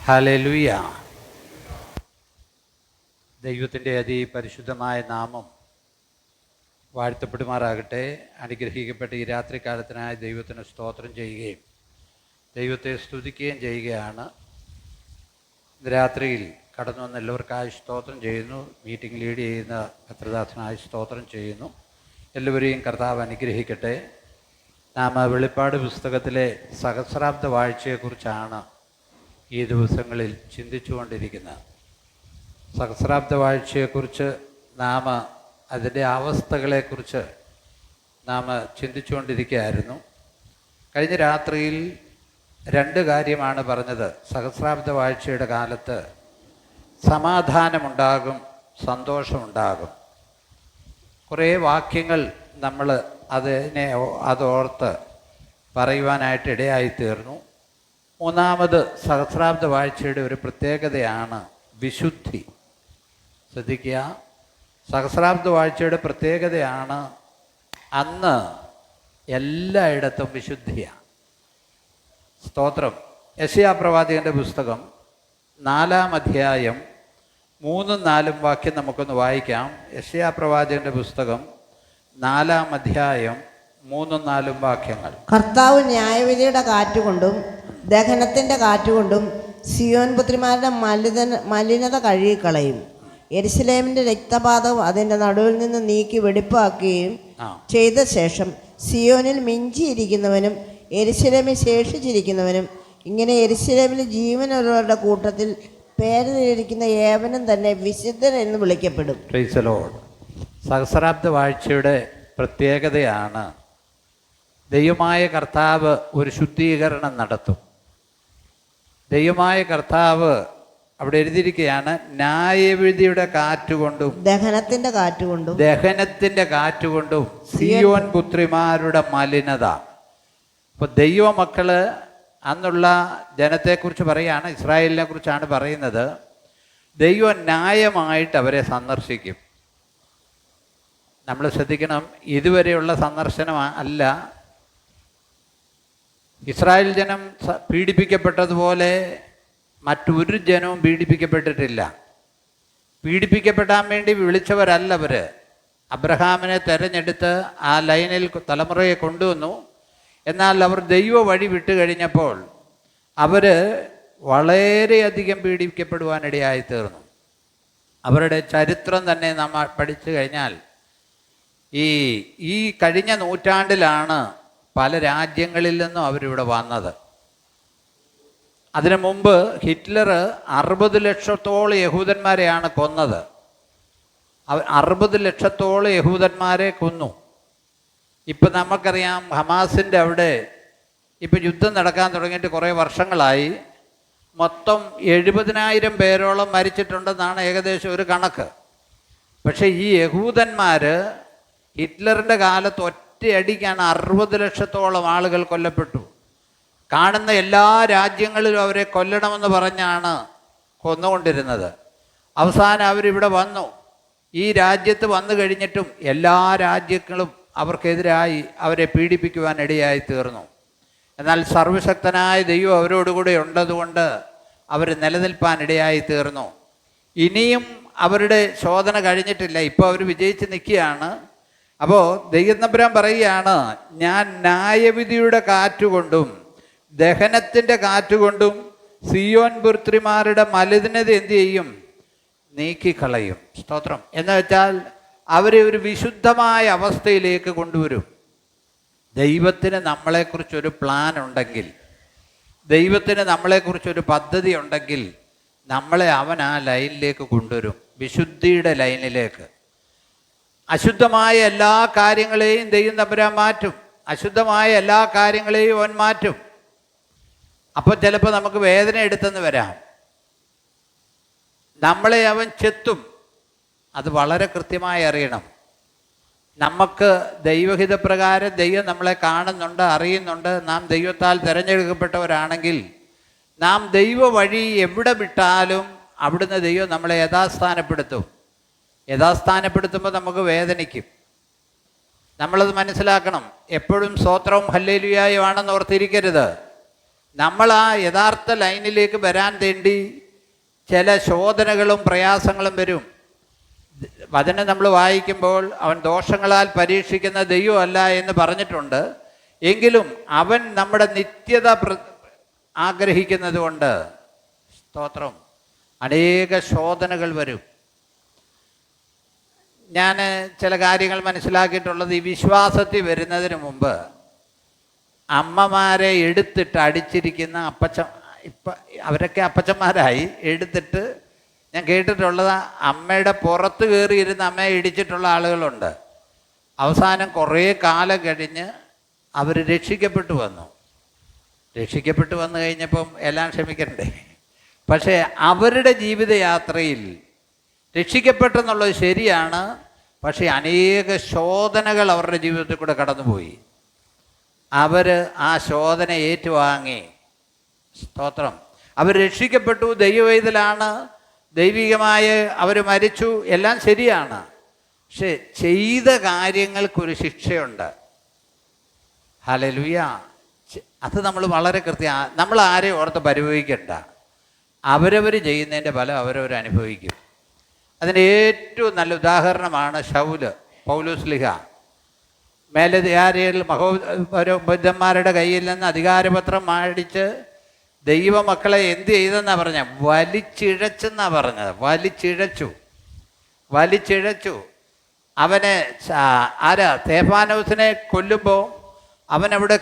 Hallelujah. ദൈവത്തിൻ്റെ അതിപരിശുദ്ധമായ നാമം വാഴ്ത്തപ്പെടുമാറാകട്ടെ. അനുഗ്രഹിക്കപ്പെട്ട ഈ രാത്രികാലത്തിനായി ദൈവത്തിന് സ്തോത്രം ചെയ്യുകയും ദൈവത്തെ സ്തുതിക്കുകയും ചെയ്യുകയാണ്. രാത്രിയിൽ കടന്നു വന്ന എല്ലാവർക്കായി സ്തോത്രം ചെയ്യുന്നു. മീറ്റിംഗ് ലീഡ് ചെയ്യുന്ന ഭദ്രദാസനായി സ്തോത്രം ചെയ്യുന്നു. എല്ലാവരെയും കർത്താവ് അനുഗ്രഹിക്കട്ടെ. നാം വെളിപ്പാട് പുസ്തകത്തിലെ സഹസ്രാബ്ദ വാഴ്ചയെക്കുറിച്ചാണ് ഈ ദിവസങ്ങളിൽ ചിന്തിച്ചുകൊണ്ടിരിക്കുന്നത്. സഹസ്രാബ്ദ വാഴ്ചയെക്കുറിച്ച് നാം അതിൻ്റെ അവസ്ഥകളെക്കുറിച്ച് നാം ചിന്തിച്ചുകൊണ്ടിരിക്കുകയായിരുന്നു. കഴിഞ്ഞ രാത്രിയിൽ രണ്ട് കാര്യമാണ് പറഞ്ഞത്. സഹസ്രാബ്ദ വാഴ്ചയുടെ കാലത്ത് സമാധാനമുണ്ടാകും, സന്തോഷമുണ്ടാകും. കുറേ വാക്യങ്ങൾ നമ്മൾ അതോർത്ത് പറയുവാനായിട്ട് ഇടയായിത്തീർന്നു. മൂന്നാമത് സഹസ്രാബ്ദ വാഴ്ചയുടെ ഒരു പ്രത്യേകതയാണ് വിശുദ്ധി. ശ്രദ്ധിക്കുക, സഹസ്രാബ്ദ വാഴ്ചയുടെ പ്രത്യേകതയാണ് അന്ന് എല്ലായിടത്തും വിശുദ്ധിയാണ്. സ്തോത്രം. യെശയ്യാ പ്രവാചകൻ്റെ പുസ്തകം 4-ാം അധ്യായം 3-4 വാക്യം നമുക്കൊന്ന് വായിക്കാം. യെശയ്യാ പ്രവാചകൻ്റെ പുസ്തകം 4-ാം അധ്യായം 3-4 വാക്യങ്ങൾ. കർത്താവ് ന്യായവിധിയുടെ കാറ്റുകൊണ്ടും ദഹനത്തിൻ്റെ കാറ്റുകൊണ്ടും സിയോൻ പുത്രിമാരുടെ മലിനത കഴുകിക്കളയും. യെരുശലേമിൻ്റെ രക്തപാതം അതിൻ്റെ നടുവിൽ നിന്ന് നീക്കി വെടിപ്പാക്കുകയും ചെയ്ത ശേഷം സിയോനിൽ മിഞ്ചിയിരിക്കുന്നവനും യെരുശലേമിൽ ശേഷിച്ചിരിക്കുന്നവനും ഇങ്ങനെ യെരുശലേമിൽ ജീവനുള്ളവരുടെ കൂട്ടത്തിൽ പേരിലിരിക്കുന്ന ഏവനും തന്നെ വിശുദ്ധൻ എന്ന് വിളിക്കപ്പെടും. Praise the Lord. സഹസ്രാബ്ദ വാഴ്ചയുടെ പ്രത്യേകതയാണ് ദൈവമായ കർത്താവ് ഒരു ശുദ്ധീകരണം നടത്തും. ദൈവമായ കർത്താവ് അവിടെ എഴുതിയിരിക്കുകയാണ്, ന്യായവിധിയുടെ കാറ്റുകൊണ്ടും ദഹനത്തിൻ്റെ കാറ്റുകൊണ്ടും സിയോൻ പുത്രിമാരുടെ മലിനത. അപ്പോൾ ദൈവമക്കള് അന്നുള്ള ജനത്തെക്കുറിച്ച് പറയുകയാണ്, ഇസ്രായേലിനെ കുറിച്ചാണ് പറയുന്നത്. ദൈവം ന്യായമായിട്ട് അവരെ സന്ദർശിക്കും. നമ്മൾ ശ്രദ്ധിക്കണം, ഇതുവരെയുള്ള സന്ദർശനം അല്ല. ഇസ്രായേൽ ജനം പീഡിപ്പിക്കപ്പെട്ടതുപോലെ മറ്റൊരു ജനവും പീഡിപ്പിക്കപ്പെട്ടിട്ടില്ല. പീഡിപ്പിക്കപ്പെടാൻ വേണ്ടി വിളിച്ചവരല്ല അവർ. അബ്രഹാമിനെ തെരഞ്ഞെടുത്ത് ആ ലൈനിൽ തലമുറയെ കൊണ്ടുവന്നു. എന്നാൽ അവർ ദൈവ വഴി വിട്ടു കഴിഞ്ഞപ്പോൾ അവർ വളരെയധികം പീഡിപ്പിക്കപ്പെടുവാനിടയായി തീർന്നു. അവരുടെ ചരിത്രം തന്നെ നമ്മൾ പഠിച്ചു കഴിഞ്ഞാൽ ഈ കഴിഞ്ഞ നൂറ്റാണ്ടിലാണ് പല രാജ്യങ്ങളിൽ നിന്നും അവരിവിടെ വന്നത്. അതിനു മുമ്പ് ഹിറ്റ്ലർ 60 ലക്ഷത്തോളം യഹൂദന്മാരെയാണ് കൊന്നത്. 60 ലക്ഷത്തോളം യഹൂദന്മാരെ കൊന്നു. ഇപ്പം നമുക്കറിയാം, ഹമാസിൻ്റെ അവിടെ ഇപ്പം യുദ്ധം നടക്കാൻ തുടങ്ങിയിട്ട് കുറേ വർഷങ്ങളായി. മൊത്തം 70,000 പേരോളം മരിച്ചിട്ടുണ്ടെന്നാണ് ഏകദേശം ഒരു കണക്ക്. പക്ഷേ ഈ യഹൂദന്മാർ ഹിറ്റ്ലറിൻ്റെ കാലത്ത് ഒറ്റയടിക്കാണ് 60 ലക്ഷത്തോളം ആളുകൾ കൊല്ലപ്പെട്ടു. കാണുന്ന എല്ലാ രാജ്യങ്ങളിലും അവരെ കൊല്ലണമെന്ന് പറഞ്ഞാണ് കൊന്നുകൊണ്ടിരുന്നത്. അവസാനം അവരിവിടെ വന്നു. ഈ രാജ്യത്ത് വന്നു കഴിഞ്ഞിട്ടും എല്ലാ രാജ്യങ്ങളും അവർക്കെതിരായി അവരെ പീഡിപ്പിക്കുവാൻ ഇടയായി തീർന്നു. എന്നാൽ സർവശക്തനായ ദൈവം അവരോടുകൂടെ ഉള്ളതുകൊണ്ട് അവർ നിലനിൽപ്പാൻ ഇടയായി തീർന്നു. ഇനിയും അവരുടെ ശോധന കഴിഞ്ഞിട്ടില്ല. ഇപ്പോൾ അവർ വിജയിച്ച് നിൽക്കുകയാണ്. അപ്പോൾ ദൈവം തമ്പുരാൻ പറയുകയാണ്, ഞാൻ ന്യായവിധിയുടെ കാറ്റുകൊണ്ടും ദഹനത്തിൻ്റെ കാറ്റുകൊണ്ടും സിയോൻ പുത്രിമാരുടെ മലിനത എന്തു ചെയ്യും? നീക്കിക്കളയും. സ്തോത്രം. എന്ന് വെച്ചാൽ അവരെ ഒരു വിശുദ്ധമായ അവസ്ഥയിലേക്ക് കൊണ്ടുവരും. ദൈവത്തിന് നമ്മളെക്കുറിച്ചൊരു പ്ലാൻ ഉണ്ടെങ്കിൽ, ദൈവത്തിന് നമ്മളെക്കുറിച്ചൊരു പദ്ധതി ഉണ്ടെങ്കിൽ നമ്മളെ അവൻ ആ ലൈനിലേക്ക് കൊണ്ടുവരും, വിശുദ്ധിയുടെ ലൈനിലേക്ക്. അശുദ്ധമായ എല്ലാ കാര്യങ്ങളെയും ദൈവം തമ്പുരാൻ മാറ്റും. അശുദ്ധമായ എല്ലാ കാര്യങ്ങളെയും അവൻ മാറ്റും. അപ്പോൾ ചിലപ്പോൾ നമുക്ക് വേദന എടുത്തെന്ന് വരാം. നമ്മളെ അവൻ ചെത്തും. അത് വളരെ കൃത്യമായി അറിയണം. നമുക്ക് ദൈവഹിതപ്രകാരം ദൈവം നമ്മളെ കാണുന്നുണ്ട്, അറിയുന്നുണ്ട്. നാം ദൈവത്താൽ തിരഞ്ഞെടുക്കപ്പെട്ടവരാണെങ്കിൽ നാം ദൈവ വഴി എവിടെ വിട്ടാലും അവിടുന്ന് ദൈവം നമ്മളെ യഥാസ്ഥാനപ്പെടുത്തും. യഥാസ്ഥാനപ്പെടുത്തുമ്പോൾ നമുക്ക് വേദനിക്കും. നമ്മളത് മനസ്സിലാക്കണം. എപ്പോഴും സ്തോത്രവും ഹല്ലേലൂയായും ആണെന്ന് ഓർത്തിരിക്കരുത്. നമ്മൾ ആ യഥാർത്ഥ ലൈനിലേക്ക് വരാൻ വേണ്ടി ചില ശോധനകളും പ്രയാസങ്ങളും വരും. വചനം നമ്മൾ വായിക്കുമ്പോൾ അവൻ ദോഷങ്ങളാൽ പരീക്ഷിക്കുന്ന ദൈവമല്ല എന്ന് പറഞ്ഞിട്ടുണ്ട്. എങ്കിലും അവൻ നമ്മുടെ നിത്യത ആഗ്രഹിക്കുന്നത് കൊണ്ട്, സ്തോത്രം, അനേക ശോധനകൾ വരും. ഞാൻ ചില കാര്യങ്ങൾ മനസ്സിലാക്കിയിട്ടുള്ളത്, ഈ വിശ്വാസത്തിൽ വരുന്നതിന് മുമ്പ് അമ്മമാരെ എടുത്തിട്ട് അടിച്ചിരിക്കുന്ന ഇപ്പം അവരൊക്കെ അപ്പച്ചന്മാരായി, എടുത്തിട്ട് ഞാൻ കേട്ടിട്ടുള്ളത് അമ്മയുടെ പുറത്ത് കയറിയിരുന്ന് അമ്മയെ ഇടിച്ചിട്ടുള്ള ആളുകളുണ്ട്. അവസാനം കുറേ കാലം കഴിഞ്ഞ് അവർ രക്ഷിക്കപ്പെട്ടു വന്നു. രക്ഷിക്കപ്പെട്ടു വന്നു കഴിഞ്ഞപ്പം എല്ലാം ക്ഷമിക്കണ്ടേ? പക്ഷേ അവരുടെ ജീവിതയാത്രയിൽ രക്ഷിക്കപ്പെട്ടെന്നുള്ളത് ശരിയാണ്, പക്ഷേ അനേക ശോധനകൾ അവരുടെ ജീവിതത്തിൽ കൂടെ കടന്നുപോയി. അവർ ആ ശോധന ഏറ്റുവാങ്ങി. സ്തോത്രം. അവർ രക്ഷിക്കപ്പെട്ടു, ദൈവവേദലാണ്, ദൈവികമായ അവർ മരിച്ചു, എല്ലാം ശരിയാണ്. പക്ഷെ ചെയ്ത കാര്യങ്ങൾക്കൊരു ശിക്ഷയുണ്ട്. ഹല്ലേലൂയ. അത് നമ്മൾ വളരെ നമ്മൾ ആരെയും ഓർത്ത് പരിഭവിക്കണ്ട. അവരവർ ചെയ്യുന്നതിൻ്റെ ഫലം അവരവർ അനുഭവിക്കും. അതിൻ്റെ ഏറ്റവും നല്ല ഉദാഹരണമാണ് പൗലോസ്ലിഹ. മേലധികാരികൾ ബുദ്ധന്മാരുടെ കയ്യിൽ നിന്ന് അധികാരപത്രം മേടിച്ച് ദൈവമക്കളെ എന്ത് ചെയ്തെന്നാണ് പറഞ്ഞത്? വലിച്ചിഴച്ചെന്നാണ് പറഞ്ഞത്. വലിച്ചിഴച്ചു. അവനെ സ്തെഫാനോസിനെ കൊല്ലുമ്പോൾ അവനവിടെ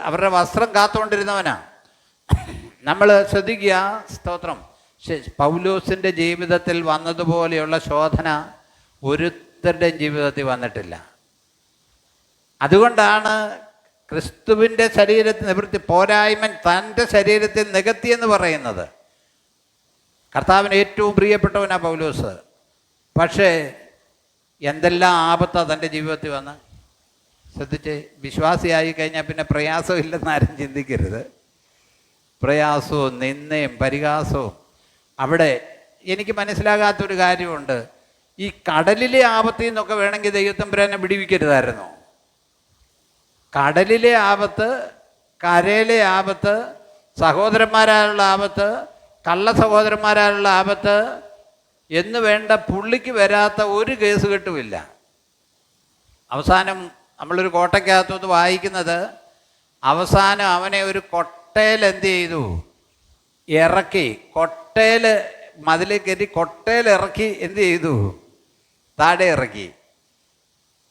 അവരുടെ വസ്ത്രം കാത്തുകൊണ്ടിരുന്നവനാണ്. നമ്മൾ ശ്രദ്ധിക്കുക. സ്തോത്രം. പൗലോസിൻ്റെ ജീവിതത്തിൽ വന്നതുപോലെയുള്ള ശോധന ഒരുത്തരുടെയും ജീവിതത്തിൽ വന്നിട്ടില്ല. അതുകൊണ്ടാണ് ക്രിസ്തുവിൻ്റെ ശരീരത്തിൽ നിവൃത്തി പോരായ്മൻ തൻ്റെ ശരീരത്തിൽ നികത്തിയെന്ന് പറയുന്നത്. കർത്താവിന് ഏറ്റവും പ്രിയപ്പെട്ടവനാണ് പൗലോസ്. പക്ഷേ എന്തെല്ലാം ആപത്താണ് തൻ്റെ ജീവിതത്തിൽ വന്ന്. ശ്രദ്ധിച്ച്, വിശ്വാസിയായി കഴിഞ്ഞാൽ പിന്നെ പ്രയാസമില്ലെന്ന് ആരും ചിന്തിക്കരുത്. പ്രയാസവും നിന്ദയും പരിഹാസവും. അവിടെ എനിക്ക് മനസ്സിലാകാത്തൊരു കാര്യമുണ്ട്. ഈ കടലിലെ ആപത്തിൽ നിന്നൊക്കെ വേണമെങ്കിൽ ദൈവത്തമ്പുരാനെ വിടുവിക്കരുതായിരുന്നു. കടലിലെ ആപത്ത്, കരയിലെ ആപത്ത്, സഹോദരന്മാരാലുള്ള ആപത്ത്, കള്ള സഹോദരന്മാരാലുള്ള ആപത്ത് എന്ന് വേണ്ട പുള്ളിക്ക് വരാത്ത ഒരു കേസ് കെട്ടുമില്ല. അവസാനം നമ്മളൊരു കോട്ടയ്ക്കകത്തുനിന്ന് വായിക്കുന്നത്, അവസാനം അവനെ ഒരു കൊട്ടയിൽ എന്ത് ചെയ്തു? ഇറക്കി. കൊട്ടയിൽ മതിൽ കയറ്റി കൊട്ടയിൽ ഇറക്കി എന്ത് ചെയ്തു? താഴെ ഇറക്കി.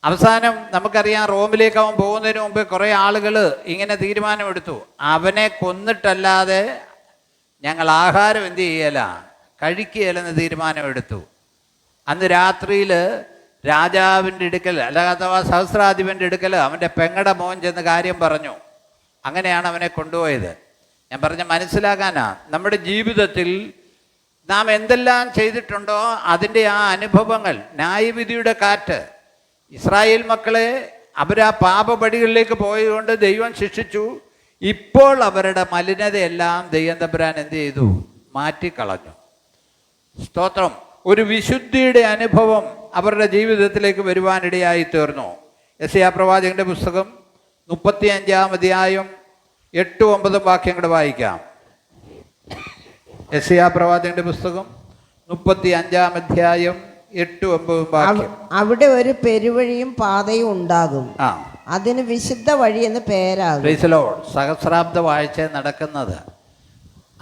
അവസാനം നമുക്കറിയാം, റോമിലേക്ക് അവൻ പോകുന്നതിന് മുമ്പ് കുറേ ആളുകൾ ഇങ്ങനെ തീരുമാനമെടുത്തു, അവനെ കൊന്നിട്ടല്ലാതെ ഞങ്ങൾ ആഹാരം എന്ത് ചെയ്യല, കഴിക്കുകയില്ലെന്ന് തീരുമാനമെടുത്തു. അന്ന് രാത്രിയിൽ രാജാവിൻ്റെ അടുക്കൽ, അഥവാ സഹസ്രാധിപൻ്റെ അടുക്കൽ അവൻ്റെ പെങ്ങടെ മോൻ ചെന്ന് കാര്യം പറഞ്ഞു. അങ്ങനെയാണ് അവനെ കൊണ്ടുപോയത്. ഞാൻ പറഞ്ഞ മനസ്സിലാക്കാനാ. നമ്മുടെ ജീവിതത്തിൽ നാം എന്തെല്ലാം ചെയ്തിട്ടുണ്ടോ അതിൻ്റെ ആ അനുഭവങ്ങൾ, ന്യായവിധിയുടെ കാറ്റ്. ഇസ്രായേൽ മക്കളെ അവരാ പാപപടികളിലേക്ക് പോയതുകൊണ്ട് ദൈവം ശിക്ഷിച്ചു. ഇപ്പോൾ അവരുടെ മലിനതയെല്ലാം ദൈവം തമ്പുരാൻ എന്ത് ചെയ്തു? മാറ്റിക്കളഞ്ഞു. സ്തോത്രം. ഒരു വിശുദ്ധിയുടെ അനുഭവം അവരുടെ ജീവിതത്തിലേക്ക് വരുവാനിടയായി തീർന്നു. യെശയ്യാ പ്രവാചകന്റെ പുസ്തകം 35-ാം അധ്യായം 8-9 വാക്യങ്ങൾ വായിക്കാം. യെശയ്യാ പ്രവാചകന്റെ പുസ്തകം 35-ാം അധ്യായം 8-9 വാക്യം. അവിടെ ഒരു പെരുവഴിയും പാതയും ഉണ്ടാകും, അതിന് വിശുദ്ധ വഴി എന്ന് പേരാകും. സഹസ്രാബ്ദ വാഴ്ച നടക്കുന്നത്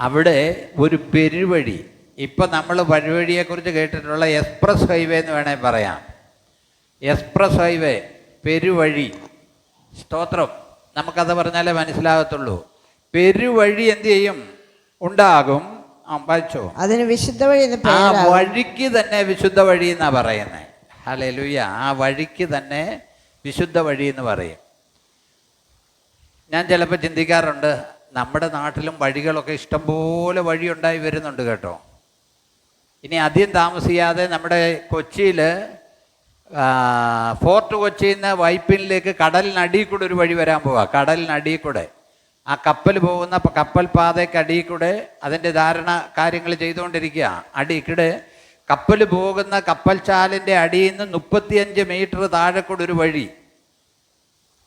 അവിടെ ഒരു പെരുവഴി. ഇപ്പം നമ്മൾ വഴിവഴിയെക്കുറിച്ച് കേട്ടിട്ടുള്ള എക്സ്പ്രസ് ഹൈവേ എന്ന് വേണേൽ പറയാം. എക്സ്പ്രസ് ഹൈവേ, പെരുവഴി. സ്തോത്രം. നമുക്കത് പറഞ്ഞാലേ മനസ്സിലാകത്തുള്ളൂ. പെരുവഴി എന്ത് ചെയ്യും? ഉണ്ടാകും. വായിച്ചോ. അതിന് വിശുദ്ധ വഴി എന്ന് ആ വഴിക്ക് തന്നെ വിശുദ്ധ വഴി എന്നാ പറയുന്നത്. ഹല്ലേലൂയ. ആ വഴിക്ക് തന്നെ വിശുദ്ധ വഴി എന്ന് പറയും. ഞാൻ ചിലപ്പോൾ ചിന്തിക്കാറുണ്ട്, നമ്മുടെ നാട്ടിലും വഴികളൊക്കെ ഇഷ്ടംപോലെ വഴിയുണ്ടായി വരുന്നുണ്ട് കേട്ടോ. ഇനി അധികം താമസിയാതെ നമ്മുടെ കൊച്ചിയിൽ ഫോർട്ട് കൊച്ചിയിൽ നിന്ന് വൈപ്പിനിലേക്ക് കടലിനടിയിൽ കൂടെ ഒരു വഴി വരാൻ പോവുക. കടലിനടിയിൽ കൂടെ ആ കപ്പൽ പോകുന്ന കപ്പൽ പാതയ്ക്കടിയിൽ കൂടെ അതിൻ്റെ ധാരണ കാര്യങ്ങൾ ചെയ്തുകൊണ്ടിരിക്കുക. അടിയിൽക്കൂടെ കപ്പൽ പോകുന്ന കപ്പൽ ചാലിൻ്റെ അടിയിൽ നിന്ന് 35 മീറ്റർ താഴെ കൂടെ ഒരു വഴി.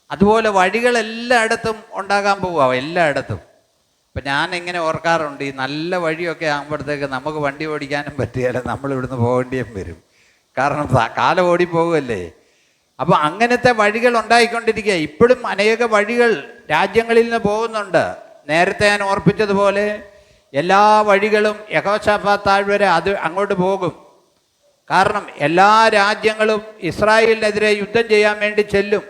അതുപോലെ വഴികൾ എല്ലായിടത്തും ഉണ്ടാകാൻ പോവുക. എല്ലായിടത്തും ഇപ്പം ഞാനിങ്ങനെ ഓർക്കാറുണ്ട്, ഈ നല്ല വഴിയൊക്കെ ആകുമ്പോഴത്തേക്ക് നമുക്ക് വണ്ടി ഓടിക്കാനും പറ്റുകയില്ല, നമ്മൾ ഇവിടുന്ന് പോകേണ്ടിയും വരും. കാരണം കാലം ഓടിപ്പോകുമല്ലേ. അപ്പോൾ അങ്ങനത്തെ വഴികൾ ഉണ്ടായിക്കൊണ്ടിരിക്കുക. ഇപ്പോഴും അനേക വഴികൾ രാജ്യങ്ങളിൽ നിന്ന് പോകുന്നുണ്ട്. നേരത്തെ ഞാൻ ഓർപ്പിച്ചതുപോലെ എല്ലാ വഴികളും യഹോശാഫാത്ത് താഴ്വര അത് അങ്ങോട്ട് പോകും. കാരണം എല്ലാ രാജ്യങ്ങളും ഇസ്രായേലിനെതിരെ യുദ്ധം ചെയ്യാൻ വേണ്ടി ചെല്ലും.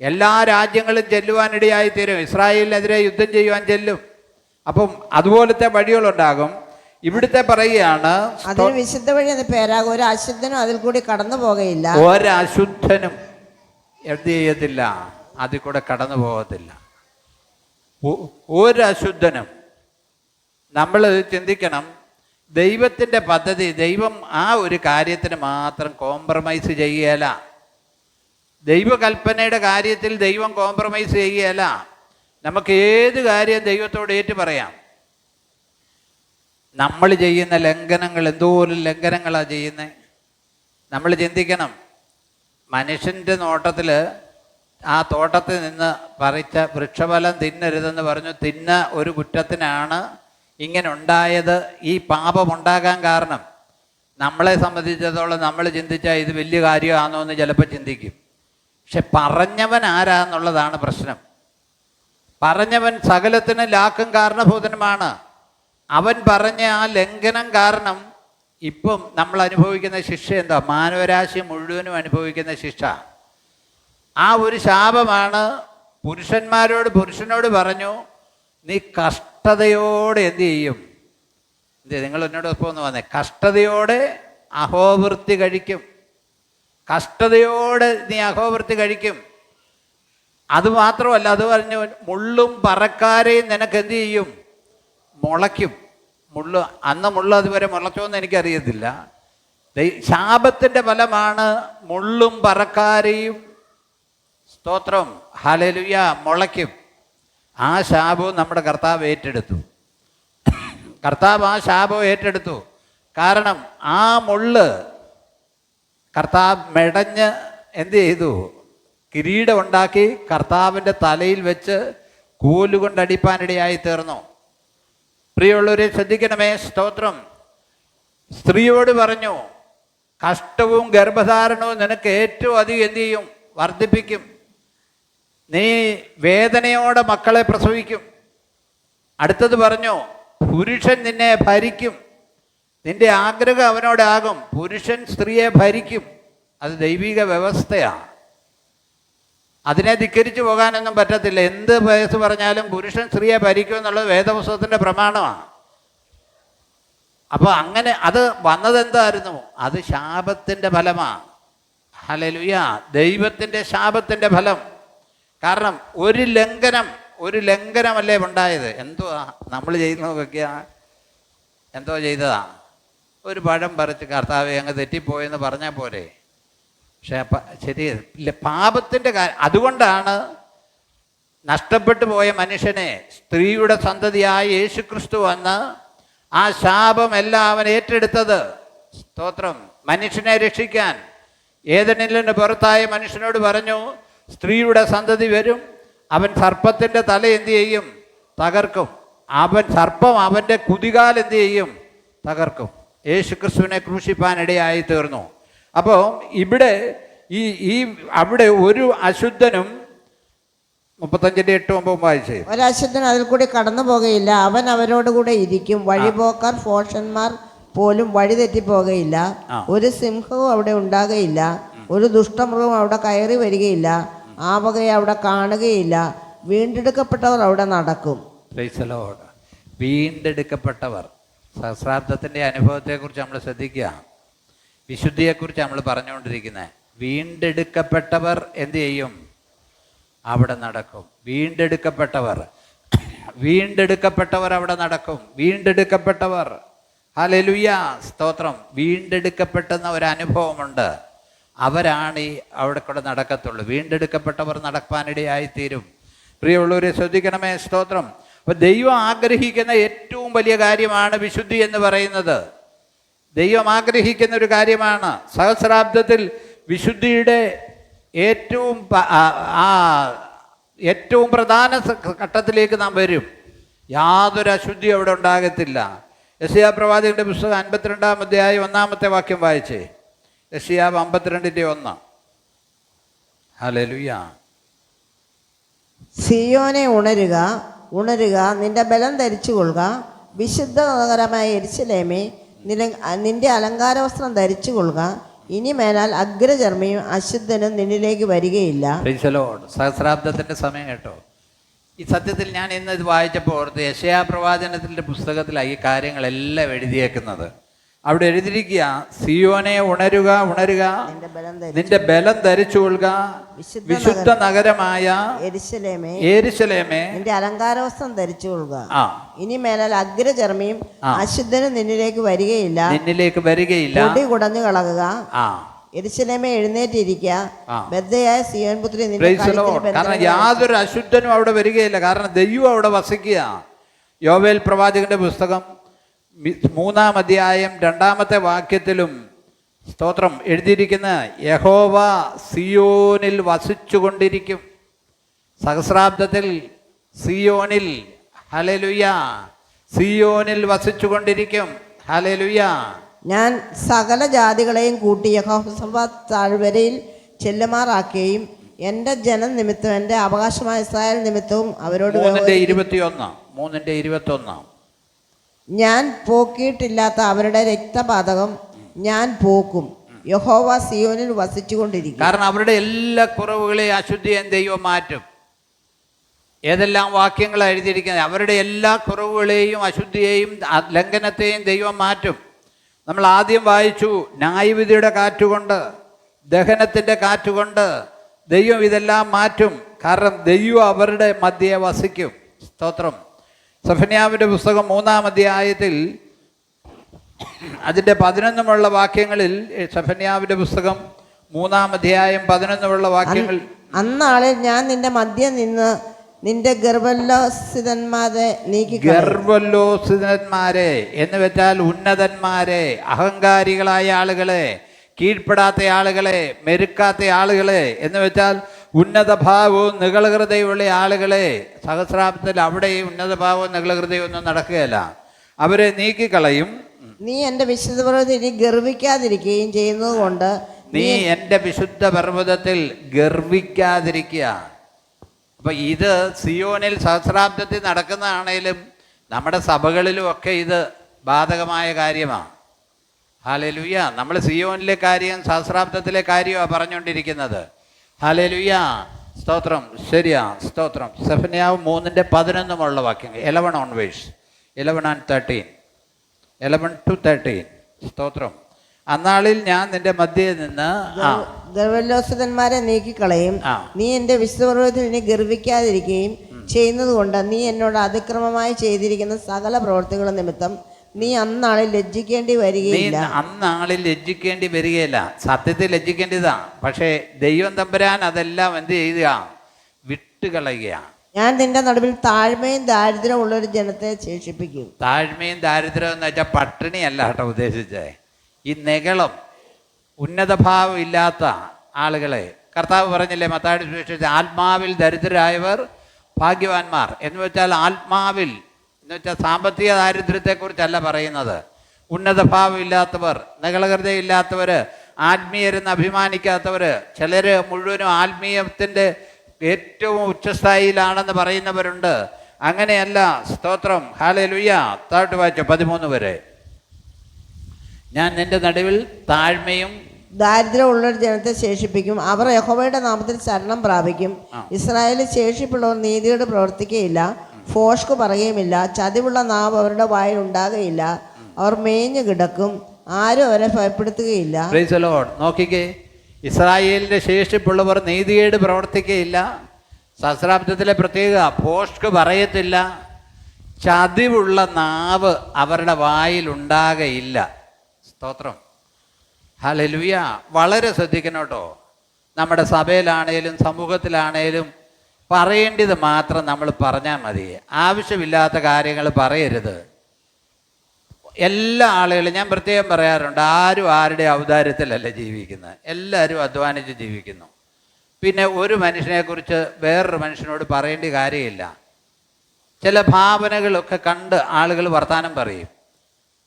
എല്ലാ രാജ്യങ്ങളും ചെല്ലുവാനിടയായി തീരും. ഇസ്രായേലിനെതിരെ യുദ്ധം ചെയ്യുവാൻ ചെല്ലും. അപ്പം അതുപോലത്തെ വഴികളുണ്ടാകും. ഇവിടുത്തെ പറയുകയാണ്, അതിന് വിശുദ്ധ വഴി എന്ന് പേരാകും. ഒരു അശുദ്ധനും അതിൽ കൂടി കടന്നു പോകയില്ല. ഒരശുദ്ധനും എന്ത് ചെയ്യത്തില്ല, അതിൽ കൂടെ കടന്നു പോകത്തില്ല. ഒരശുദ്ധനും. നമ്മൾ ചിന്തിക്കണം, ദൈവത്തിൻ്റെ പദ്ധതി, ദൈവം ആ ഒരു കാര്യത്തിന് മാത്രം കോംപ്രമൈസ് ചെയ്യുകയില്ല. ദൈവകൽപ്പനയുടെ കാര്യത്തിൽ ദൈവം കോംപ്രമൈസ് ചെയ്യുകയില്ല. നമുക്ക് ഏത് കാര്യം ദൈവത്തോട് ഏറ്റു പറയാം. നമ്മൾ ചെയ്യുന്ന ലംഘനങ്ങൾ, എന്തോരം ലംഘനങ്ങളാണ് ചെയ്യുന്നത്. നമ്മൾ ചിന്തിക്കണം, മനുഷ്യൻ്റെ നോട്ടത്തിൽ ആ തോട്ടത്തിൽ നിന്ന് പറിച്ച വൃക്ഷഫലം തിന്നരുതെന്ന് പറഞ്ഞു. തിന്ന ഒരു കുറ്റത്തിനാണ് ഇങ്ങനെ ഉണ്ടായത്. ഈ പാപമുണ്ടാകാൻ കാരണം നമ്മളെ സംബന്ധിച്ചിടത്തോളം നമ്മൾ ചിന്തിച്ചാൽ ഇത് വലിയ കാര്യമാണോ എന്ന് ചിലപ്പോൾ ചിന്തിക്കും. പക്ഷെ പറഞ്ഞവൻ ആരാന്നുള്ളതാണ് പ്രശ്നം. പറഞ്ഞവൻ സകലത്തിന് ലാക്കും കാരണഭൂതനുമാണ്. അവൻ പറഞ്ഞ ആ ലംഘനം കാരണം ഇപ്പം നമ്മൾ അനുഭവിക്കുന്ന ശിക്ഷ എന്താ? മാനവരാശി മുഴുവനും അനുഭവിക്കുന്ന ശിക്ഷ. ആ ഒരു ശാപമാണ്. പുരുഷനോട് പറഞ്ഞു, നീ കഷ്ടതയോടെ എന്ത് ചെയ്യും? നിങ്ങൾ എന്നോട് ഒപ്പം ഒന്ന് വന്നേ. കഷ്ടതയോടെ അഹോവൃത്തി കഴിക്കും. കഷ്ടതയോടെ നീ അഹോവൃത്തി കഴിക്കും. അതുമാത്രമല്ല, അത് പറഞ്ഞു, മുള്ളും പറക്കാരെയും നിനക്ക് എന്ത് ചെയ്യും? മുളയ്ക്കും. അന്ന് മുള്ള് അതുവരെ മുളച്ചോന്ന് എനിക്കറിയത്തില്ല. ശാപത്തിൻ്റെ ഫലമാണ് മുള്ളും പറക്കാരെയും, സ്തോത്രം, ഹല്ലേലൂയ, മുളയ്ക്കും. ആ ശാപവും നമ്മുടെ കർത്താവ് ഏറ്റെടുത്തു. കർത്താവ് ആ ശാപം ഏറ്റെടുത്തു. കാരണം ആ മുള്ള് കർത്താവ് മെടഞ്ഞ് എന്ത് ചെയ്തു? കിരീടം ഉണ്ടാക്കി കർത്താവിൻ്റെ തലയിൽ വെച്ച് കോലുകൊണ്ടടിപ്പാനിടയായി തീർന്നു. പ്രിയമുള്ളവരെ ശ്രദ്ധിക്കണമേ, സ്തോത്രം. സ്ത്രീയോട് പറഞ്ഞു, കഷ്ടവും ഗർഭധാരണവും നിനക്ക് ഏറ്റവും അധികം എന്ത് ചെയ്യും? വർദ്ധിപ്പിക്കും. നീ വേദനയോടെ മക്കളെ പ്രസവിക്കും. അടുത്തത് പറഞ്ഞു, പുരുഷൻ നിന്നെ ഭരിക്കും. നിന്റെ ആഗ്രഹം അവനോടാകും. പുരുഷൻ സ്ത്രീയെ ഭരിക്കും. അത് ദൈവിക വ്യവസ്ഥയാണ്. അതിനെ ധിക്കരിച്ചു പോകാനൊന്നും പറ്റത്തില്ല. എന്ത് വയസ്സ് പറഞ്ഞാലും പുരുഷൻ സ്ത്രീയെ ഭരിക്കും എന്നുള്ളത് വേദപുസ്തകത്തിൻ്റെ പ്രമാണമാണ്. അപ്പോൾ അങ്ങനെ അത് വന്നതെന്തായിരുന്നു? അത് ശാപത്തിൻ്റെ ഫലമാണ്. ഹല്ലേലൂയ, ദൈവത്തിൻ്റെ ശാപത്തിൻ്റെ ഫലം. കാരണം ഒരു ലംഘനമല്ലേ ഉണ്ടായത്. എന്തുവാ നമ്മൾ ചെയ്യുന്നതൊക്കെയാ? എന്തോ ചെയ്തതാ? ഒരു പഴം പറിച്ച് കർത്താവെ അങ്ങ് തെറ്റിപ്പോയെന്ന് പറഞ്ഞാൽ പോരെ. പക്ഷേ ശരിയല്ല, പാപത്തിൻ്റെ കാര്യം. അതുകൊണ്ടാണ് നഷ്ടപ്പെട്ടു പോയ മനുഷ്യനെ സ്ത്രീയുടെ സന്തതിയായ യേശുക്രിസ്തു വന്ന് ആ ശാപമെല്ലാം അവൻ ഏറ്റെടുത്തത്. സ്തോത്രം. മനുഷ്യനെ രക്ഷിക്കാൻ ഏദനിൽ നിന്ന് പുറത്തായ മനുഷ്യനോട് പറഞ്ഞു, സ്ത്രീയുടെ സന്തതി വരും, അവൻ സർപ്പത്തിൻ്റെ തല എന്ത് ചെയ്യും? തകർക്കും. സർപ്പം അവൻ്റെ കുതികാൽ എന്ത് ചെയ്യും? തകർക്കും. യേശുക്രിസ്തുവിനെ ക്രൂശിപ്പാനിടയായി തീർന്നു. അപ്പോൾ ഇവിടെ അവിടെ ഒരു അശുദ്ധനും 35:8-9 വായിച്ചേ. ഒരശുദ്ധൻ അതിൽ കൂടി കടന്നു പോകുകയില്ല. അവൻ അവരോടുകൂടെ ഇരിക്കും. വഴിപോക്കാർ ഭോഷന്മാർ പോലും വഴി തെറ്റിപ്പോകുകയില്ല. ഒരു സിംഹവും അവിടെ ഉണ്ടാകുകയില്ല. ഒരു ദുഷ്ടമൃഗവും അവിടെ കയറി വരികയില്ല. ആവകയെ അവിടെ കാണുകയില്ല. വീണ്ടെടുക്കപ്പെട്ടവർ അവിടെ നടക്കും. വീണ്ടെടുക്കപ്പെട്ടവർ. സഹസ്രാബ്ദത്തിൻ്റെ അനുഭവത്തെക്കുറിച്ച് നമ്മൾ ശ്രദ്ധിക്കുക. വിശുദ്ധിയെക്കുറിച്ച് നമ്മൾ പറഞ്ഞുകൊണ്ടിരിക്കുന്നത്. വീണ്ടെടുക്കപ്പെട്ടവർ എന്ത് ചെയ്യും? അവിടെ നടക്കും. വീണ്ടെടുക്കപ്പെട്ടവർ അവിടെ നടക്കും. വീണ്ടെടുക്കപ്പെട്ടവർ, ഹല്ലേലൂയ, സ്തോത്രം. വീണ്ടെടുക്കപ്പെട്ടെന്ന ഒരു അനുഭവമുണ്ട്. അവരാണ് അവിടെ കൂടെ നടക്കത്തുള്ളൂ. വീണ്ടെടുക്കപ്പെട്ടവർ നടപ്പാനിടയായിത്തീരും. പ്രിയമുള്ളവരെ ശ്രദ്ധിക്കണമേ, സ്തോത്രം. അപ്പോൾ ദൈവം ആഗ്രഹിക്കുന്ന ഏറ്റവും വലിയ കാര്യമാണ് വിശുദ്ധി എന്ന് പറയുന്നത്. ദൈവം ആഗ്രഹിക്കുന്ന ഒരു കാര്യമാണ്. സഹസ്രാബ്ദത്തിൽ വിശുദ്ധിയുടെ ഏറ്റവും പ്രധാന ഘട്ടത്തിലേക്ക് നാം വരും. യാതൊരു അശുദ്ധിയും അവിടെ ഉണ്ടാകത്തില്ല. യെശയ്യാ പ്രവാചകന്റെ പുസ്തകം 52-ാം അധ്യായം 1-ാമത്തെ വാക്യം വായിച്ചേ. യെശയ്യാ 52:1. ഹല്ലേലൂയ. സിയോനെ ഉണരുക, ഉണരുക, നിന്റെ ബലം ധരിച്ചു കൊള്ളുക. വിശുദ്ധ നഗരമായ യെരൂശലേമേ, നിന്റെ അലങ്കാരവസ്ത്രം ധരിച്ചു കൊള്ളുക. ഇനി മേലാൽ അഗ്രചർമ്മിയും അശുദ്ധനും നിന്നിലേക്ക് വരികയില്ല. Praise the Lord. സഹസ്രാബ്ദത്തിന്റെ സമയം കേട്ടോ. ഈ സത്യത്തിൽ ഞാൻ ഇന്ന് ഇത് വായിച്ചപ്പോൾ ഓർത്ത് യെശയ്യാ പ്രവാചനത്തിൻ്റെ പുസ്തകത്തിലാണ് ഈ കാര്യങ്ങളെല്ലാം എഴുതിയേക്കുന്നത്. അവിടെ എഴുതിയിരിക്കുക, സിയോനെ ഉണരുക, ഉണരുക, നിന്റെ ബലം ധരിച്ചു കൊള്ളുക, വിശുദ്ധ നഗരമായ യെരൂശലേമേ, നിന്റെ അലങ്കാരവസ്ത്രം ധരിച്ചു കൊള്ളുക. ഇനി മേലാൽ അഗ്രചർമ്മിയും അശുദ്ധനും നിന്നിലേക്ക് വരികയില്ല, നിന്നിലേക്ക് വരികയില്ല. പൊടി കുടഞ്ഞു കളകുക, യെരൂശലേമേ എഴുന്നേറ്റിരിക്കുക, ബദ്ധയായ സിയോൻ പുത്രി. കാരണം യാതൊരു അശുദ്ധനും അവിടെ വരികയില്ല. കാരണം ദൈവം അവിടെ വസിക്കുക. യോവേൽ പ്രവാചകന്റെ പുസ്തകം 3-ാം അധ്യായം 2-ാമത്തെ വാക്യത്തിലും സ്തോത്രം എഴുതിയിരിക്കുന്ന, യഹോവ സിയോനിൽ വസിച്ചുകൊണ്ടിരിക്കും. സഹസ്രാബ്ദത്തിൽ സിയോനിൽ, ഹല്ലേലൂയ, സിയോനിൽ വസിച്ചുകൊണ്ടിരിക്കും. ഹല്ലേലൂയ. ഞാൻ സകല ജാതികളെയും കൂട്ടി യഹോവ താഴ്വരയിൽ ചെല്ലുമാറാക്കുകയും എൻ്റെ ജനം നിമിത്തം എൻ്റെ അവകാശമായ ഇസ്രായേൽ നിമിത്തവും അവരോട് 3:21 ഞാൻ പോക്കിയിട്ടില്ലാത്ത അവരുടെ രക്തപാതകം ഞാൻ പോക്കും. യഹോവ സിയോനിൽ വസിച്ചുകൊണ്ടിരിക്കും. കാരണം അവരുടെ എല്ലാ കുറവുകളെയും അശുദ്ധിയും ദൈവം മാറ്റും. ഏതെല്ലാം വാക്യങ്ങളാണ് എഴുതിയിരിക്കുന്നത്, അവരുടെ എല്ലാ കുറവുകളെയും അശുദ്ധിയെയും ലംഘനത്തെയും ദൈവം മാറ്റും. നമ്മൾ ആദ്യം വായിച്ചു, ന്യായവിധിയുടെ കാറ്റുകൊണ്ട്, ദഹനത്തിൻ്റെ കാറ്റുകൊണ്ട് ദൈവം ഇതെല്ലാം മാറ്റും. കാരണം ദൈവം അവരുടെ മധ്യേ വസിക്കും. സ്തോത്രം. സെഫന്യാവിൻ്റെ പുസ്തകം 3-ാം അധ്യായത്തിൽ അതിൻ്റെ 11 വാക്യങ്ങളിൽ, സെഫന്യാവിൻ്റെ പുസ്തകം 3-ാം അധ്യായം 11 വാക്യങ്ങൾ, അന്നാളിൽ ഞാൻ നിന്റെ മധ്യം നിന്ന് നിന്റെ ഗർവല്ലോസിതന്മാരെ നീക്കി. ഗർവല്ലോസിതന്മാരെ എന്ന് വെച്ചാൽ ഉന്നതന്മാരെ, അഹങ്കാരികളായ ആളുകളെ, കീഴ്പ്പെടാത്ത ആളുകളെ, മെരുക്കാത്ത ആളുകളെ എന്ന് വെച്ചാൽ ഉന്നതഭാവവും നികളഹൃദയമുള്ള ആളുകളെ. സഹസ്രാബ്ദത്തിൽ അവിടെ ഈ ഉന്നതഭാവവും നികളഹൃദയവും ഒന്നും നടക്കുകയില്ല. അവരെ നീക്കിക്കളയും. നീ എൻ്റെ വിശുദ്ധ പർവ്വതത്തിൽ ഇനി ഗർവിക്കാതിരിക്കുകയും ചെയ്യുന്നത് കൊണ്ട്, നീ എൻ്റെ വിശുദ്ധ പർവ്വതത്തിൽ ഗർവിക്കാതിരിക്കുക. അപ്പം ഇത് സിയോനിൽ സഹസ്രാബ്ദത്തിൽ നടക്കുന്നതാണേലും നമ്മുടെ സഭകളിലും ഒക്കെ ഇത് ബാധകമായ കാര്യമാണ്. ഹല്ലേലൂയ. നമ്മൾ സിയോനിലെ കാര്യം സഹസ്രാബ്ദത്തിലെ കാര്യമാണ് പറഞ്ഞുകൊണ്ടിരിക്കുന്നത്. ഹല്ലേലൂയ. സ്തോത്രം. ശരിയാ, സ്തോത്രം. സെഫന്യാവ് 3:11 വാക്യങ്ങൾ, 11 onwards, 11 and 13, 11 to 13. സ്തോത്രം. അന്നാളിൽ ഞാൻ നിന്റെ മധ്യേ നിന്ന് ഗർവല്ലോസിതന്മാരെ നീക്കിക്കളയും. നീ എൻ്റെ വിശുദ്ധ പർവ്വതത്തിൽ ഇനി ഗർവിക്കാതിരിക്കുകയും ചെയ്യുന്നത് കൊണ്ട്, നീ എന്നോട് അതിക്രമമായി ചെയ്തിരിക്കുന്ന സകല പ്രവൃത്തികളും നിമിത്തം നീ അന്നാളിൽ ലജ്ജിക്കേണ്ടി വരികയില്ല. അന്നാളിൽ ലജ്ജിക്കേണ്ടി വരികയില്ല. സത്യത്തിൽ ലജ്ജിക്കേണ്ടതാ. പക്ഷേ ദൈവം തമ്പുരാൻ അതെല്ലാം എന്ത് ചെയ്യുക? വിട്ടുകളയുക. ഞാൻ നിന്റെ നടുവിൽ താഴ്മയും ദാരിദ്ര്യവും ഉള്ള ഒരു ജനത്തെ ശേഷിപ്പിക്കും. താഴ്മയും ദാരിദ്ര്യം എന്ന് വെച്ചാൽ പട്ടിണിയല്ല കേട്ടോ ഉദ്ദേശിച്ചേ. ഈ നെകളം, ഉന്നതഭാവം ഇല്ലാത്ത ആളുകളെ കർത്താവ് പറഞ്ഞില്ലേ മത്തായിയുടെ സുവിശേഷത്തിൽ, ആത്മാവിൽ ദരിദ്രരായവർ ഭാഗ്യവാന്മാർ എന്ന് വെച്ചാൽ ആത്മാവിൽ എന്ന് വെച്ചാൽ സാമ്പത്തിക ദാരിദ്ര്യത്തെക്കുറിച്ചല്ല പറയുന്നത്. ഉന്നതഭാവം ഇല്ലാത്തവർ, നികളഹൃദയം ഇല്ലാത്തവർ, ആത്മീയരെന്ന് അഭിമാനിക്കാത്തവർ, ചിലർ മുഴുവനും ആത്മീയത്തിൻ്റെ ഏറ്റവും ഉച്ചസ്ഥായിയിലാണെന്ന് പറയുന്നവരുണ്ട്. അങ്ങനെയല്ല. സ്തോത്രം. ഹല്ലേലൂയ. താഴ്ത്തു വായിച്ച 13 വരെ. ഞാൻ നിന്റെ നടുവിൽ താഴ്മയും ദാരിദ്ര്യമുള്ളൊരു ജനത്തെ ശേഷിപ്പിക്കും. അവർ യഹോവയുടെ നാമത്തിൽ ശരണം പ്രാപിക്കും. ഇസ്രായേലിൽ ശേഷിപ്പുള്ളവർ നീതിയോട് പ്രവർത്തിക്കുകയില്ല, ഫോഷ്ക് പറയുകയുമില്ല. ചതിവുള്ള നാവ് അവരുടെ വായിൽ ഉണ്ടാകുകയില്ല. അവർ മേഞ്ഞു കിടക്കും, ആരും അവരെ ഭയപ്പെടുത്തുകയില്ല. Praise the Lord. നോക്കിക്കേ, ഇസ്രായേലിൻ്റെ ശേഷിപ്പുള്ളവർ നീതിയോട് പ്രവർത്തിക്കുകയില്ല. സഹസ്രാബ്ദത്തിലെ പ്രത്യേക, ഫോഷ്ക് പറയത്തില്ല, ചതിവുള്ള നാവ് അവരുടെ വായിൽ ഉണ്ടാകയില്ല. സ്തോത്രം. ഹല്ലേലൂയ. വളരെ ശ്രദ്ധിക്കണം കേട്ടോ. നമ്മുടെ സഭയിലാണേലും സമൂഹത്തിലാണേലും പറയേണ്ടത് മാത്രം നമ്മൾ പറഞ്ഞാൽ മതി. ആവശ്യമില്ലാത്ത കാര്യങ്ങൾ പറയരുത്. എല്ലാ ആളുകളും, ഞാൻ പ്രത്യേകം പറയാറുണ്ട്, ആരും ആരുടെ ഔദാര്യത്തിലല്ല ജീവിക്കുന്നത്. എല്ലാവരും അധ്വാനിച്ച് ജീവിക്കുന്നു. പിന്നെ ഒരു മനുഷ്യനെക്കുറിച്ച് വേറൊരു മനുഷ്യനോട് പറയേണ്ട കാര്യമില്ല. ചില ഭാവനകളൊക്കെ കണ്ട് ആളുകൾ വർത്തമാനം പറയും.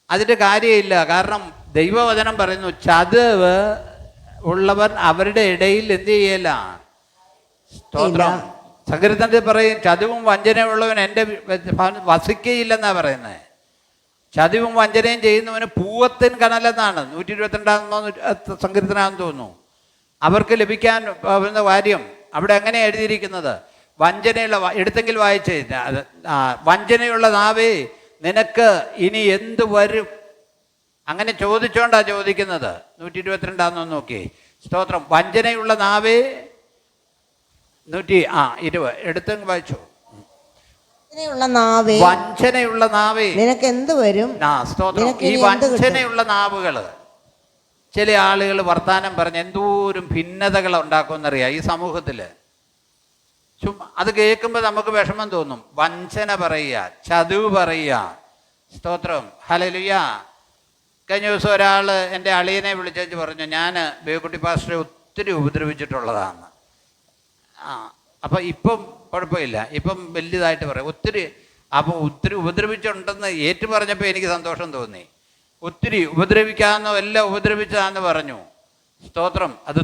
അതിൻ്റെ കാര്യമില്ല. കാരണം ദൈവവചനം പറയുന്നു, ചതവ് ഉള്ളവർ അവരുടെ ഇടയിൽ എന്ത് ചെയ്യല. സ്തോത്രം. സങ്കീർത്തനത്തിൽ പറയും, ചതിവും വഞ്ചനയുള്ളവൻ എൻ്റെ വസിക്കയില്ലെന്നാണ് പറയുന്നത്. ചതിവും വഞ്ചനയും ചെയ്യുന്നവന് പൂവത്തിൻ കനലെന്നാണ് 122 സങ്കീർത്തനാണെന്ന് തോന്നുന്നു. അവർക്ക് ലഭിക്കാൻ പോകുന്ന കാര്യം അവിടെ അങ്ങനെ എഴുതിയിരിക്കുന്നത്. വഞ്ചനയുള്ള എടുത്തെങ്കിൽ വായിച്ചേ, വഞ്ചനയുള്ള നാവേ നിനക്ക് ഇനി എന്ത് വരും, അങ്ങനെ ചോദിച്ചോണ്ടാണ് ചോദിക്കുന്നത്. 122 നോക്കി. സ്തോത്രം. വഞ്ചനയുള്ള നാവേ 120 എടുത്തെങ്കിൽ വായിച്ചോ. വഞ്ചനയുള്ള നാവേ നിനക്ക് എന്ത് വരും. സ്തോത്രം. ഈ വഞ്ചനയുള്ള നാവുകള് ചില ആളുകൾ വർത്താനം പറഞ്ഞ് എന്തോരം ഭിന്നതകൾ ഉണ്ടാക്കുമെന്നറിയാം ഈ സമൂഹത്തില്. അത് കേൾക്കുമ്പോൾ നമുക്ക് വിഷമം തോന്നും. വഞ്ചന പറയുക, ചതിവ് പറയുക. സ്തോത്രം. ഹല്ലേലൂയ. കഴിഞ്ഞ ദിവസം ഒരാൾ എൻ്റെ അളിയനെ വിളിച്ചു പറഞ്ഞു, ഞാൻ ബേക്കുട്ടി പാസ്റ്ററെ ഒത്തിരി ഉപദ്രവിച്ചിട്ടുള്ളതാണ്. അപ്പം ഇപ്പം കുഴപ്പമില്ല, ഇപ്പം വലുതായിട്ട് പറയും ഒത്തിരി. അപ്പോൾ ഒത്തിരി ഉപദ്രവിച്ചിട്ടുണ്ടെന്ന് ഏറ്റു പറഞ്ഞപ്പോൾ എനിക്ക് സന്തോഷം തോന്നി. ഒത്തിരി ഉപദ്രവിക്കാമെന്നോ എല്ലാം ഉപദ്രവിച്ചതാന്ന് പറഞ്ഞു. സ്തോത്രം. അത്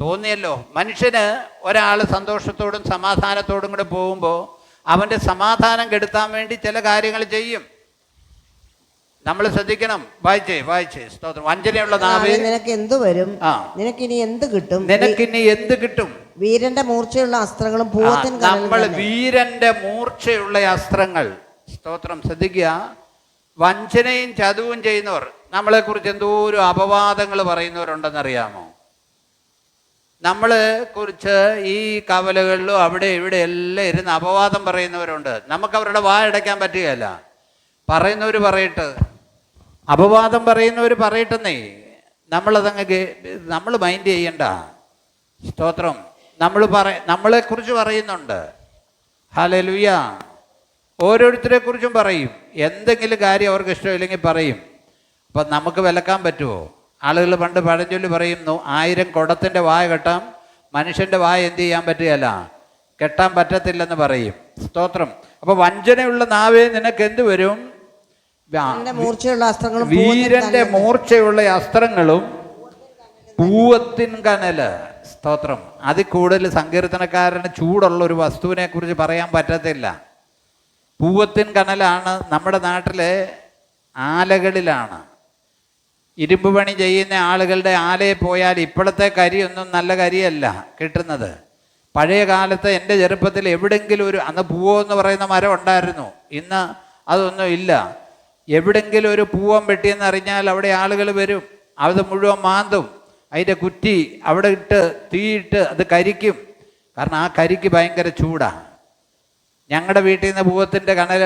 തോന്നിയല്ലോ. മനുഷ്യന് ഒരാൾ സന്തോഷത്തോടും സമാധാനത്തോടും കൂടെ പോകുമ്പോൾ അവൻ്റെ സമാധാനം കെടുത്താൻ വേണ്ടി ചില കാര്യങ്ങൾ ചെയ്യും. നമ്മൾ ശ്രദ്ധിക്കണം. വായിച്ചേ. സ്തോത്രം. വഞ്ചനയുള്ള നാവേ നിനക്ക് എന്ത് വരും. നിനക്കിനി എന്ത് കിട്ടും. വീരന്റെ മൂർച്ചയുള്ള അസ്ത്രങ്ങളും പൂവത്തിൻ നമ്മൾ വീരന്റെ മൂർച്ചയുള്ള അസ്ത്രങ്ങൾ. സ്തോത്രം. ശ്രദ്ധിക്കുക. വഞ്ചനയും ചതുവും ചെയ്യുന്നവർ നമ്മളെ കുറിച്ച് എന്തോരം അപവാദങ്ങൾ പറയുന്നവരുണ്ടെന്നറിയാമോ? നമ്മളെ കുറിച്ച് ഈ കവലകളിലും അവിടെ ഇവിടെ എല്ലാം ഇരുന്ന് അപവാദം പറയുന്നവരുണ്ട്. നമുക്ക് അവരുടെ വായടയ്ക്കാൻ പറ്റുകയല്ല. പറയുന്നവർ പറയട്ടെ, അപവാദം പറയുന്നവർ പറയട്ടെന്നേ. നമ്മൾ മൈൻഡ് ചെയ്യണ്ട. സ്തോത്രം. നമ്മളെക്കുറിച്ച് പറയുന്നുണ്ട്. ഹല്ലേലൂയ. ഓരോരുത്തരെ കുറിച്ചും പറയും. എന്തെങ്കിലും കാര്യം അവർക്ക് ഇഷ്ടമില്ലെങ്കിൽ പറയും. അപ്പം നമുക്ക് വിലക്കാൻ പറ്റുമോ? ആളുകൾ പണ്ട് പഴഞ്ചൊല്ലി പറയുന്നു, 1000 കുടത്തിൻ്റെ വായ കെട്ടാം, മനുഷ്യൻ്റെ വായ എന്ത് ചെയ്യാൻ പറ്റുകയല്ല, കെട്ടാൻ പറ്റത്തില്ലെന്ന് പറയും. സ്തോത്രം. അപ്പോൾ വഞ്ചനയുള്ള നാവേ നിനക്ക് എന്ത് വരും. വീരന്റെ മൂർച്ചയുള്ള അസ്ത്രങ്ങളും പൂവത്തിൻ കനല്. സ്തോത്രം. അതിൽ കൂടുതൽ സങ്കീർത്തനക്കാരന് ചൂടുള്ള ഒരു വസ്തുവിനെ കുറിച്ച് പറയാൻ പറ്റത്തില്ല. പൂവത്തിൻ കനലാണ്. നമ്മുടെ നാട്ടിലെ ആലകളിലാണ്. ഇരുമ്പ് പണി ചെയ്യുന്ന ആളുകളുടെ ആലയിൽ പോയാൽ ഇപ്പോഴത്തെ കരിയൊന്നും നല്ല കരിയല്ല കിട്ടുന്നത്. പഴയ കാലത്ത് എൻ്റെ ചെറുപ്പത്തിൽ എവിടെങ്കിലും അന്ന് പൂവം എന്ന് പറയുന്ന മരം ഉണ്ടായിരുന്നു. ഇന്ന് അതൊന്നും ഇല്ല. എവിടെങ്കിലും ഒരു പൂവം വെട്ടിയെന്ന് അറിഞ്ഞാൽ അവിടെ ആളുകൾ വരും. അത് മുഴുവൻ മാന്തും. അതിൻ്റെ കുറ്റി അവിടെ ഇട്ട് തീയിട്ട് അത് കരിക്കും. കാരണം ആ കരിക്ക് ഭയങ്കര ചൂടാണ്. ഞങ്ങളുടെ വീട്ടിൽ നിന്ന് പൂവത്തിൻ്റെ കനൽ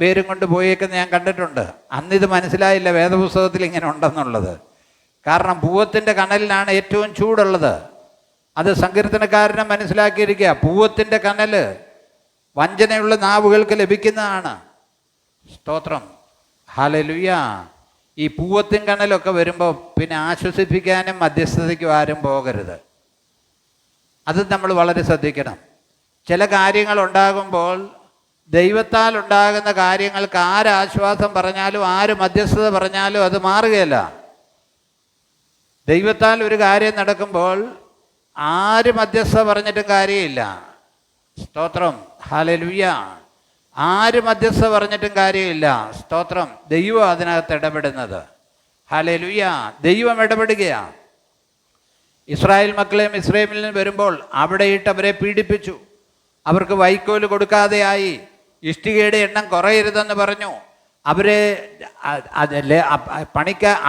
വേരും കൊണ്ട് പോയേക്കെന്ന് ഞാൻ കണ്ടിട്ടുണ്ട്. അന്നിത് മനസ്സിലായില്ല വേദപുസ്തകത്തിൽ ഇങ്ങനെ ഉണ്ടെന്നുള്ളത്. കാരണം പൂവത്തിൻ്റെ കനലിനാണ് ഏറ്റവും ചൂടുള്ളത്. അത് സങ്കീർത്തനക്കാരനെ മനസ്സിലാക്കിയിരിക്കുക. പൂവത്തിൻ്റെ കനൽ വഞ്ചനയുള്ള നാവുകൾക്ക് ലഭിക്കുന്നതാണ്. സ്തോത്രം. ഹല്ലേലൂയ. ഈ പൂവത്തിൻ കനലൊക്കെ വരുമ്പോൾ പിന്നെ ആശ്വസിപ്പിക്കാനും മധ്യസ്ഥതയ്ക്കും ആരും പോകരുത്. അത് നമ്മൾ വളരെ ശ്രദ്ധിക്കണം. ചില കാര്യങ്ങൾ ഉണ്ടാകുമ്പോൾ ദൈവത്താൽ ഉണ്ടാകുന്ന കാര്യങ്ങൾക്ക് ആരാശ്വാസം പറഞ്ഞാലും ആര് മധ്യസ്ഥത പറഞ്ഞാലും അത് മാറുകയല്ല. ദൈവത്താൽ ഒരു കാര്യം നടക്കുമ്പോൾ ആര് മധ്യസ്ഥത പറഞ്ഞിട്ടും കാര്യമില്ല. സ്തോത്രം. ഹല്ലേലൂയ. ആര് മധ്യസ്ഥ പറഞ്ഞിട്ടും കാര്യമില്ല. സ്തോത്രം. ദൈവം അതിനകത്ത് ഇടപെടുന്നത്. ഹല്ലേലൂയ. ദൈവം ഇടപെടുകയാണ്. ഇസ്രായേൽ മക്കളെ മിസ്രൈമിൽ നിന്ന് വരുമ്പോൾ അവിടെ ഇട്ട് അവരെ പീഡിപ്പിച്ചു. അവർക്ക് വൈക്കോല് കൊടുക്കാതെയായി. ഇഷ്ടികയുടെ എണ്ണം കുറയരുതെന്ന് പറഞ്ഞു. അവരെ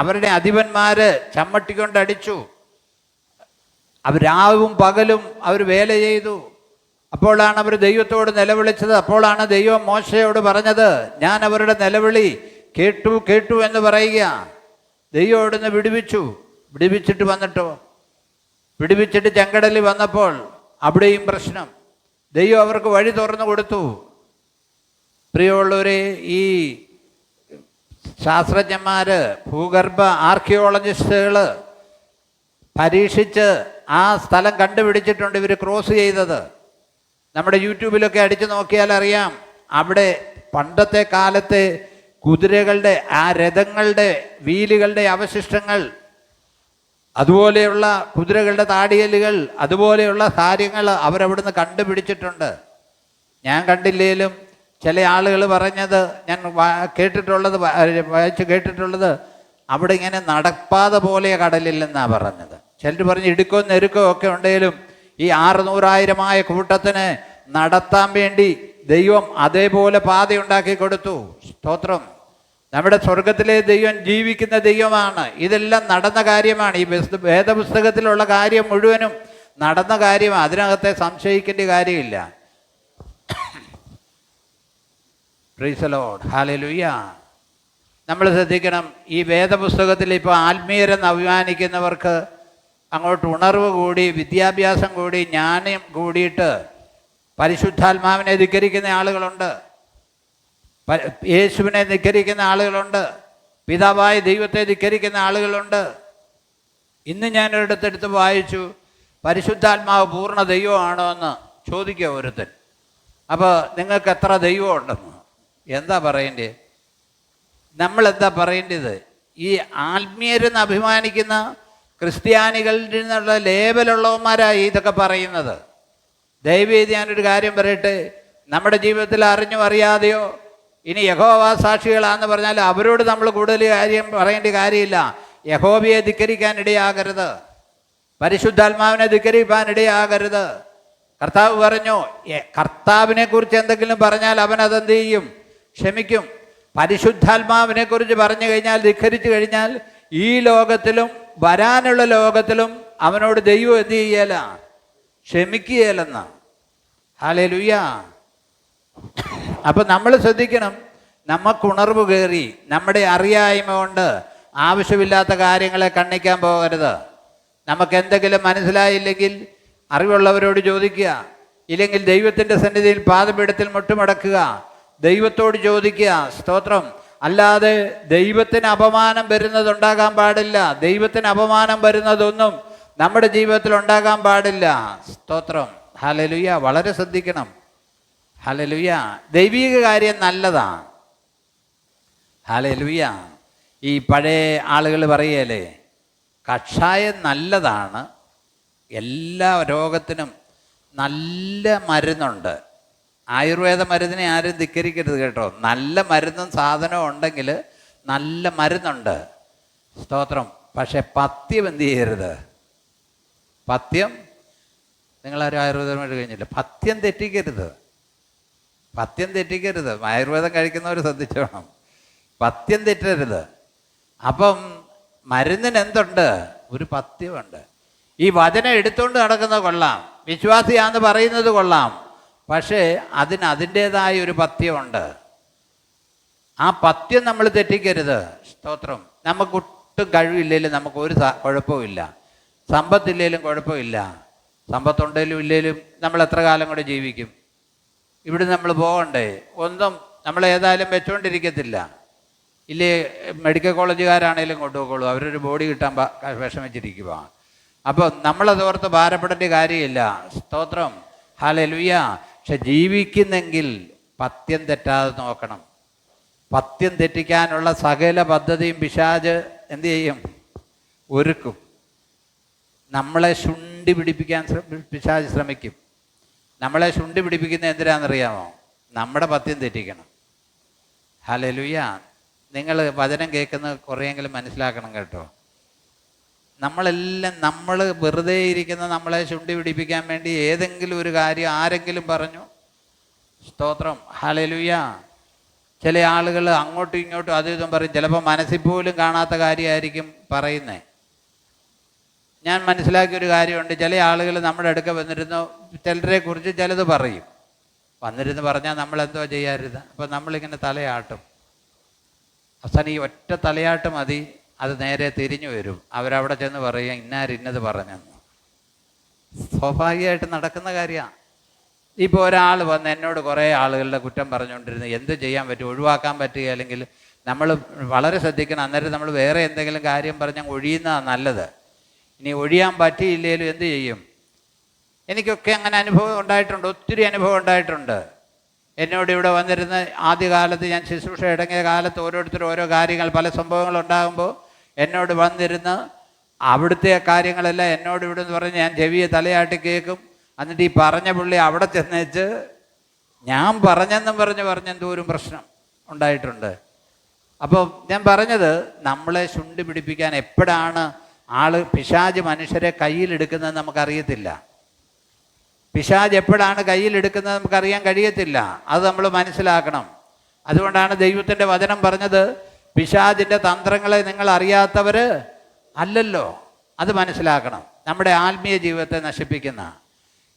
അവരുടെ അധിപന്മാർ ചമ്മട്ടിക്കൊണ്ടടിച്ചു. അവർ രാവും പകലും അവർ വേല ചെയ്തു. അപ്പോഴാണ് അവർ ദൈവത്തോട് നിലവിളിച്ചത്. അപ്പോഴാണ് ദൈവം മോശയോട് പറഞ്ഞത്, ഞാൻ അവരുടെ നിലവിളി കേട്ടു എന്ന് പറയുക. ദൈവം അവിടുന്ന് വിടുവിച്ചിട്ട് വന്നിട്ടോ, വിടുവിച്ചിട്ട് ചെങ്കടലിൽ വന്നപ്പോൾ അവിടെയും പ്രശ്നം. ദൈവം അവർക്ക് വഴി തുറന്നു കൊടുത്തു. പ്രിയമുള്ളവരെ, ഈ ശാസ്ത്രജ്ഞന്മാർ, ഭൂഗർഭ ആർക്കിയോളജിസ്റ്റുകൾ പരീക്ഷിച്ച് ആ സ്ഥലം കണ്ടുപിടിച്ചിട്ടുണ്ട്. ഇവർ ക്രോസ് ചെയ്തത് നമ്മുടെ യൂട്യൂബിലൊക്കെ അടിച്ചു നോക്കിയാൽ അറിയാം, അവിടെ പണ്ടത്തെ കാലത്തെ കുതിരകളുടെ ആ രഥങ്ങളുടെ വീലുകളുടെ അവശിഷ്ടങ്ങൾ, അതുപോലെയുള്ള കുതിരകളുടെ താടിയലുകൾ, അതുപോലെയുള്ള കാര്യങ്ങൾ അവരവിടുന്ന് കണ്ടുപിടിച്ചിട്ടുണ്ട്. ഞാൻ കണ്ടില്ലേലും ചില ആളുകൾ പറഞ്ഞത് ഞാൻ കേട്ടിട്ടുള്ളത്, വായിച്ച് കേട്ടിട്ടുള്ളത്, അവിടെ ഇങ്ങനെ നടപ്പാത പോലെ കടലില്ലെന്നാണ് പറഞ്ഞത്. ചിലർ പറഞ്ഞ് ഇടുക്കവും നെരുക്കവും ഒക്കെ ഉണ്ടെങ്കിലും ഈ 600,000 കൂട്ടത്തിന് നടത്താൻ വേണ്ടി ദൈവം അതേപോലെ പാതയുണ്ടാക്കി കൊടുത്തു. സ്തോത്രം. നമ്മുടെ സ്വർഗത്തിലെ ദൈവം ജീവിക്കുന്ന ദൈവമാണ്. ഇതെല്ലാം നടന്ന കാര്യമാണ്. ഈ വേദപുസ്തകത്തിലുള്ള കാര്യം മുഴുവനും നടന്ന കാര്യമാണ്. അതിനകത്തെ സംശയിക്കേണ്ട കാര്യമില്ല. Praise the Lord. ഹല്ലേലൂയ. നമ്മൾ ശ്രദ്ധിക്കണം, ഈ വേദപുസ്തകത്തിൽ ഇപ്പോൾ ആത്മീയരെന്ന് അഭിമാനിക്കുന്നവർക്ക് അങ്ങോട്ട് ഉണർവ് കൂടി, വിദ്യാഭ്യാസം കൂടി, ജ്ഞാനം കൂടിയിട്ട് പരിശുദ്ധാത്മാവിനെ ധിക്കരിക്കുന്ന ആളുകളുണ്ട്, യേശുവിനെ ധിക്കരിക്കുന്ന ആളുകളുണ്ട്, പിതാവായ ദൈവത്തെ ധിക്കരിക്കുന്ന ആളുകളുണ്ട്. ഇന്ന് ഞാനൊരിടത്തെടുത്ത് വായിച്ചു, പരിശുദ്ധാത്മാവ് പൂർണ്ണ ദൈവമാണോ എന്ന് ചോദിക്കുക ഒരുത്തൻ. അപ്പോൾ നിങ്ങൾക്ക് എത്ര ദൈവം ഉണ്ടെന്ന് എന്താ പറയേണ്ടത്? നമ്മളെന്താ പറയേണ്ടത്? ഈ ആത്മീയരെന്ന് അഭിമാനിക്കുന്ന ക്രിസ്ത്യാനികളിൽ നിന്നുള്ള ലേബലുള്ളവന്മാരായി ഇതൊക്കെ പറയുന്നത്. ദയവേദി ഞാനൊരു കാര്യം പറയട്ടെ, നമ്മുടെ ജീവിതത്തിൽ അറിഞ്ഞോ അറിയാതെയോ ഇനി യഹോവ സാക്ഷികളാന്ന് പറഞ്ഞാൽ അവരോട് നമ്മൾ കൂടുതൽ കാര്യം പറയേണ്ട കാര്യമില്ല. യഹോവയെ ധിക്കരിക്കാൻ ഇടയാകരുത്, പരിശുദ്ധാത്മാവിനെ ധിക്കരിക്കാൻ ഇടയാകരുത്. കർത്താവ് പറഞ്ഞു, കർത്താവിനെ കുറിച്ച് എന്തെങ്കിലും പറഞ്ഞാൽ അവൻ അതെന്ത് ചെയ്യും? ക്ഷമിക്കും. പരിശുദ്ധാത്മാവിനെ കുറിച്ച് പറഞ്ഞു കഴിഞ്ഞാൽ, ധിക്കരിച്ചു കഴിഞ്ഞാൽ, ഈ ലോകത്തിലും വരാനുള്ള ലോകത്തിലും അവനോട് ദൈവം എന്ത് ചെയ്യല? ക്ഷമിക്കുകയല്ലെന്ന്. ഹല്ലേലൂയ. അപ്പം നമ്മൾ ശ്രദ്ധിക്കണം, നമുക്ക് ഉണർവ് കയറി നമ്മുടെ അറിയായ്മ കൊണ്ട് ആവശ്യമില്ലാത്ത കാര്യങ്ങളെ കണ്ണിക്കാൻ പോകരുത്. നമുക്ക് എന്തെങ്കിലും മനസ്സിലായില്ലെങ്കിൽ അറിവുള്ളവരോട് ചോദിക്കുക, ഇല്ലെങ്കിൽ ദൈവത്തിൻ്റെ സന്നിധിയിൽ പാദപീഠത്തിൽ മുട്ടുമടക്കുക, ദൈവത്തോട് ചോദിക്കുക. സ്തോത്രം. അല്ലാതെ ദൈവത്തിന് അപമാനം വരുന്നതുണ്ടാകാൻ പാടില്ല. ദൈവത്തിന് അപമാനം വരുന്നതൊന്നും നമ്മുടെ ജീവിതത്തിൽ ഉണ്ടാകാൻ പാടില്ല. സ്തോത്രം. ഹല്ലേലൂയ. വളരെ ശ്രദ്ധിക്കണം. ഹല്ലേലൂയ. ദൈവിക കാര്യം നല്ലതാണ്. ഹല്ലേലൂയ. ഈ പഴയ ആളുകൾ പറയുകയല്ലേ, കഷായം നല്ലതാണ്, എല്ലാ രോഗത്തിനും നല്ല മരുന്നുണ്ട്. ആയുർവേദ മരുന്നിനെ ആരും ധിക്കരിക്കരുത് കേട്ടോ. നല്ല മരുന്നും സാധനവും ഉണ്ടെങ്കിൽ നല്ല മരുന്നുണ്ട്. സ്തോത്രം. പക്ഷെ പഥ്യം എന്ത് ചെയ്യരുത്? പഥ്യം, നിങ്ങളാരും ആയുർവേദമായിട്ട് കഴിഞ്ഞില്ല, പഥ്യം തെറ്റിക്കരുത്. പഥ്യം തെറ്റിക്കരുത്. ആയുർവേദം കഴിക്കുന്നവർ ശ്രദ്ധിച്ചോണം, പഥ്യം തെറ്റരുത്. അപ്പം മരുന്നിന് എന്തുണ്ട്? ഒരു പഥ്യമുണ്ട്. ഈ വചനം എടുത്തുകൊണ്ട് നടക്കുന്നത് കൊള്ളാം, വിശ്വാസിയാന്ന് പറയുന്നത് കൊള്ളാം, പക്ഷേ അതിന് അതിൻ്റേതായ ഒരു പഥ്യമുണ്ട്. ആ പഥ്യം നമ്മൾ തെറ്റിക്കരുത്. സ്തോത്രം. നമുക്കൊട്ടും കഴിവില്ലെങ്കിലും നമുക്ക് ഒരു കുഴപ്പമില്ല, സമ്പത്തില്ലെങ്കിലും കുഴപ്പമില്ല. സമ്പത്തുണ്ടെങ്കിലും ഇല്ലെങ്കിലും നമ്മൾ എത്ര കാലം കൂടെ ജീവിക്കും? ഇവിടെ നമ്മൾ പോകണ്ടേ? ഒന്നും നമ്മളേതായാലും വെച്ചുകൊണ്ടിരിക്കത്തില്ല. ഇല്ലേ, മെഡിക്കൽ കോളേജുകാരാണേലും കൊണ്ടുപോയിക്കോളൂ, അവരൊരു ബോഡി കിട്ടാൻ വിഷമിച്ചിരിക്കുക. അപ്പോൾ നമ്മളതോർത്ത് ഭാരപ്പെടേണ്ട കാര്യമില്ല. സ്തോത്രം. ഹല്ലേലൂയ. പക്ഷെ ജീവിക്കുന്നെങ്കിൽ പഥ്യം തെറ്റാതെ നോക്കണം. പഥ്യം തെറ്റിക്കാനുള്ള സകല പദ്ധതിയും പിശാച് എന്തു ചെയ്യും? ഒരുക്കും. നമ്മളെ ശുണ്ഠി പിടിപ്പിക്കാൻ പിശാച് ശ്രമിക്കും. നമ്മളെ ശുണ്ഠി പിടിപ്പിക്കുന്ന എന്തിനാണെന്നറിയാമോ? നമ്മുടെ പഥ്യം തെറ്റിക്കണം. ഹല്ലേലൂയ. നിങ്ങൾ വചനം കേൾക്കുന്നത് കുറേയെങ്കിലും മനസ്സിലാക്കണം കേട്ടോ. നമ്മളെല്ലാം നമ്മൾ വെറുതെ ഇരിക്കുന്ന നമ്മളെ ശുണ്ഠി പിടിപ്പിക്കാൻ വേണ്ടി ഏതെങ്കിലും ഒരു കാര്യം ആരെങ്കിലും പറഞ്ഞു. സ്തോത്രം. ഹല്ലേലൂയ. ചില ആളുകൾ അങ്ങോട്ടും ഇങ്ങോട്ടും അതും ഇതും പറയും. ചിലപ്പോൾ മനസ്സിൽ പോലും കാണാത്ത കാര്യമായിരിക്കും പറയുന്നത്. ഞാൻ മനസ്സിലാക്കിയൊരു കാര്യമുണ്ട്, ചില ആളുകൾ നമ്മുടെ അടുക്ക വന്നിരുന്നു ചിലരെ കുറിച്ച് ചിലത് പറയും. വന്നിരുന്ന് പറഞ്ഞാൽ നമ്മളെന്തോ ചെയ്യാറുത്. അപ്പോൾ നമ്മളിങ്ങനെ തലയാട്ടും. അവസാനം ഈ ഒറ്റ തലയാട്ട് മതി, അത് നേരെ തിരിഞ്ഞു വരും. അവരവിടെ ചെന്ന് പറയും ഇന്നത് പറഞ്ഞെന്ന്. സ്വാഭാവികമായിട്ട് നടക്കുന്ന കാര്യമാണ്. ഇപ്പോൾ ഒരാൾ വന്ന് എന്നോട് കുറേ ആളുകളുടെ കുറ്റം പറഞ്ഞുകൊണ്ടിരുന്നു. എന്ത് ചെയ്യാൻ പറ്റും? ഒഴിവാക്കാൻ പറ്റുക, അല്ലെങ്കിൽ നമ്മൾ വളരെ ശ്രദ്ധിക്കണം. അന്നേരം നമ്മൾ വേറെ എന്തെങ്കിലും കാര്യം പറഞ്ഞാൽ ഒഴിയുന്നതാണ് നല്ലത്. ഇനി ഒഴിയാൻ പറ്റിയില്ലേലും എന്ത് ചെയ്യും? എനിക്കൊക്കെ അങ്ങനെ അനുഭവം ഉണ്ടായിട്ടുണ്ട്, ഒത്തിരി അനുഭവം ഉണ്ടായിട്ടുണ്ട്. എന്നോട് ഇവിടെ വന്നിരുന്ന ആദ്യകാലത്ത് ഞാൻ ശുശ്രൂഷ ഇടങ്ങിയ കാലത്ത് ഓരോരുത്തരും ഓരോ കാര്യങ്ങൾ, പല സംഭവങ്ങളുണ്ടാകുമ്പോൾ എന്നോട് വന്നിരുന്ന് അവിടുത്തെ കാര്യങ്ങളെല്ലാം എന്നോട് ഇവിടെ നിന്ന് പറഞ്ഞ് ഞാൻ ചെവിയെ തലയാട്ടി കേൾക്കും. എന്നിട്ട് ഈ പറഞ്ഞ പുള്ളി അവിടെ ചെന്നേച്ച് ഞാൻ പറഞ്ഞെന്നും പറഞ്ഞെന്തോരും പ്രശ്നം ഉണ്ടായിട്ടുണ്ട്. അപ്പോൾ ഞാൻ പറഞ്ഞത്, നമ്മളെ ശുണ്ടി പിടിപ്പിക്കാൻ എപ്പോഴാണ് പിശാച് മനുഷ്യരെ കയ്യിലെടുക്കുന്നത് നമുക്കറിയത്തില്ല. പിശാച് എപ്പോഴാണ് കയ്യിലെടുക്കുന്നത് നമുക്കറിയാൻ കഴിയത്തില്ല. അത് നമ്മൾ മനസ്സിലാക്കണം. അതുകൊണ്ടാണ് ദൈവത്തിൻ്റെ വചനം പറഞ്ഞത്, പിശാചിൻ്റെ തന്ത്രങ്ങളെ നിങ്ങൾ അറിയാത്തവർ അല്ലല്ലോ. അത് മനസ്സിലാക്കണം. നമ്മുടെ ആത്മീയ ജീവിതത്തെ നശിപ്പിക്കുന്ന,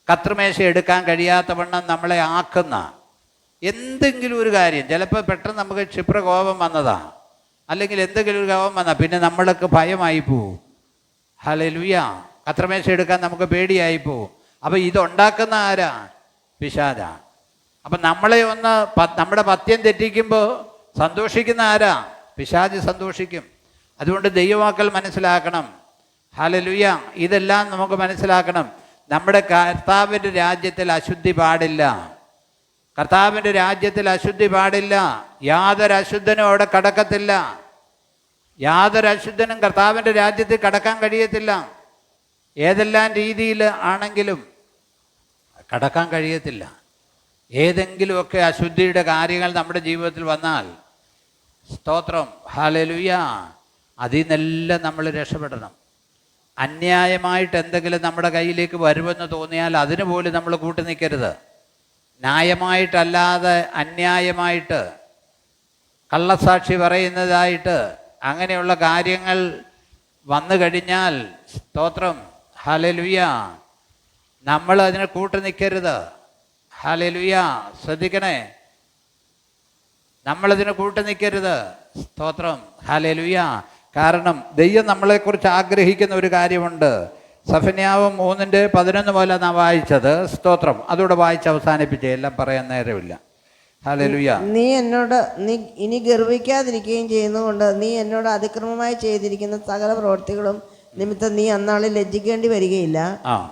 കത്രിമേശ എടുക്കാൻ കഴിയാത്തവണ്ണം നമ്മളെ ആക്കുന്ന എന്തെങ്കിലും ഒരു കാര്യം, ചിലപ്പോൾ പെട്ടെന്ന് നമുക്ക് ക്ഷിപ്രകോപം വന്നതാ, അല്ലെങ്കിൽ എന്തെങ്കിലും ഒരു കോപം വന്നാൽ പിന്നെ നമ്മൾക്ക് ഭയമായി പോവും. ഹല്ലേലൂയ. കത്രിമേശ എടുക്കാൻ നമുക്ക് പേടിയായി പോവും. അപ്പോൾ ഇതുണ്ടാക്കുന്ന ആരാ? പിശാചാ. അപ്പം നമ്മളെ ഒന്ന് നമ്മുടെ പഥ്യം തെറ്റിക്കുമ്പോൾ സന്തോഷിക്കുന്ന ആരാ? പിശാച് സന്തോഷിക്കും. അതുകൊണ്ട് ദൈവമക്കൾ മനസ്സിലാക്കണം. ഹല്ലേലൂയ. ഇതെല്ലാം നമുക്ക് മനസ്സിലാക്കണം. നമ്മുടെ കർത്താവിൻ്റെ രാജ്യത്തിൽ അശുദ്ധി പാടില്ല. കർത്താവിൻ്റെ രാജ്യത്തിൽ അശുദ്ധി പാടില്ല. യാതൊരു അശുദ്ധനും അവിടെ കടക്കത്തില്ല. യാതൊരു അശുദ്ധനും കർത്താവിൻ്റെ രാജ്യത്തിൽ കടക്കാൻ കഴിയത്തില്ല. ഏതെല്ലാം രീതിയിൽ ആണെങ്കിലും കടക്കാൻ കഴിയത്തില്ല. ഏതെങ്കിലുമൊക്കെ അശുദ്ധിയുടെ കാര്യങ്ങൾ നമ്മുടെ ജീവിതത്തിൽ വന്നാൽ, സ്തോത്രം, ഹല്ലേലൂയ, അതിൽ നിന്നെല്ലാം നമ്മൾ രക്ഷപ്പെടണം. അന്യായമായിട്ട് എന്തെങ്കിലും നമ്മുടെ കയ്യിലേക്ക് വരുമെന്ന് തോന്നിയാൽ അതിന് പോലും നമ്മൾ കൂട്ടി നിൽക്കരുത്. ന്യായമായിട്ടല്ലാതെ അന്യായമായിട്ട് കള്ളസാക്ഷി പറയുന്നതായിട്ട് അങ്ങനെയുള്ള കാര്യങ്ങൾ വന്നു കഴിഞ്ഞാൽ, സ്തോത്രം, ഹല്ലേലൂയ, നമ്മൾ അതിനെ കൂട്ടി നിൽക്കരുത്. ഹല്ലേലൂയ. ശ്രദ്ധിക്കണേ, നമ്മളതിനെ കൂട്ടി നിൽക്കരുത്. സ്തോത്രം, ഹല്ലേലൂയ. കാരണം ദൈവം നമ്മളെക്കുറിച്ച് ആഗ്രഹിക്കുന്ന ഒരു കാര്യമുണ്ട്. സഫന്യാവ് 3:11 പോലെ നാം വായിച്ചത്. സ്തോത്രം. അതുകൂടെ വായിച്ച് അവസാനിപ്പിച്ചേ, എല്ലാം പറയാൻ നേരമില്ല. ഹല്ലേലൂയ. നീ ഇനി ഗർവിക്കാതിരിക്കുകയും ചെയ്യുന്നതുകൊണ്ട് നീ എന്നോട് അതിക്രമമായി ചെയ്തിരിക്കുന്ന സകല പ്രവൃത്തികളും നിമിത്തം നീ അന്നാളിൽ ലജ്ജിക്കേണ്ടി വരികയില്ല.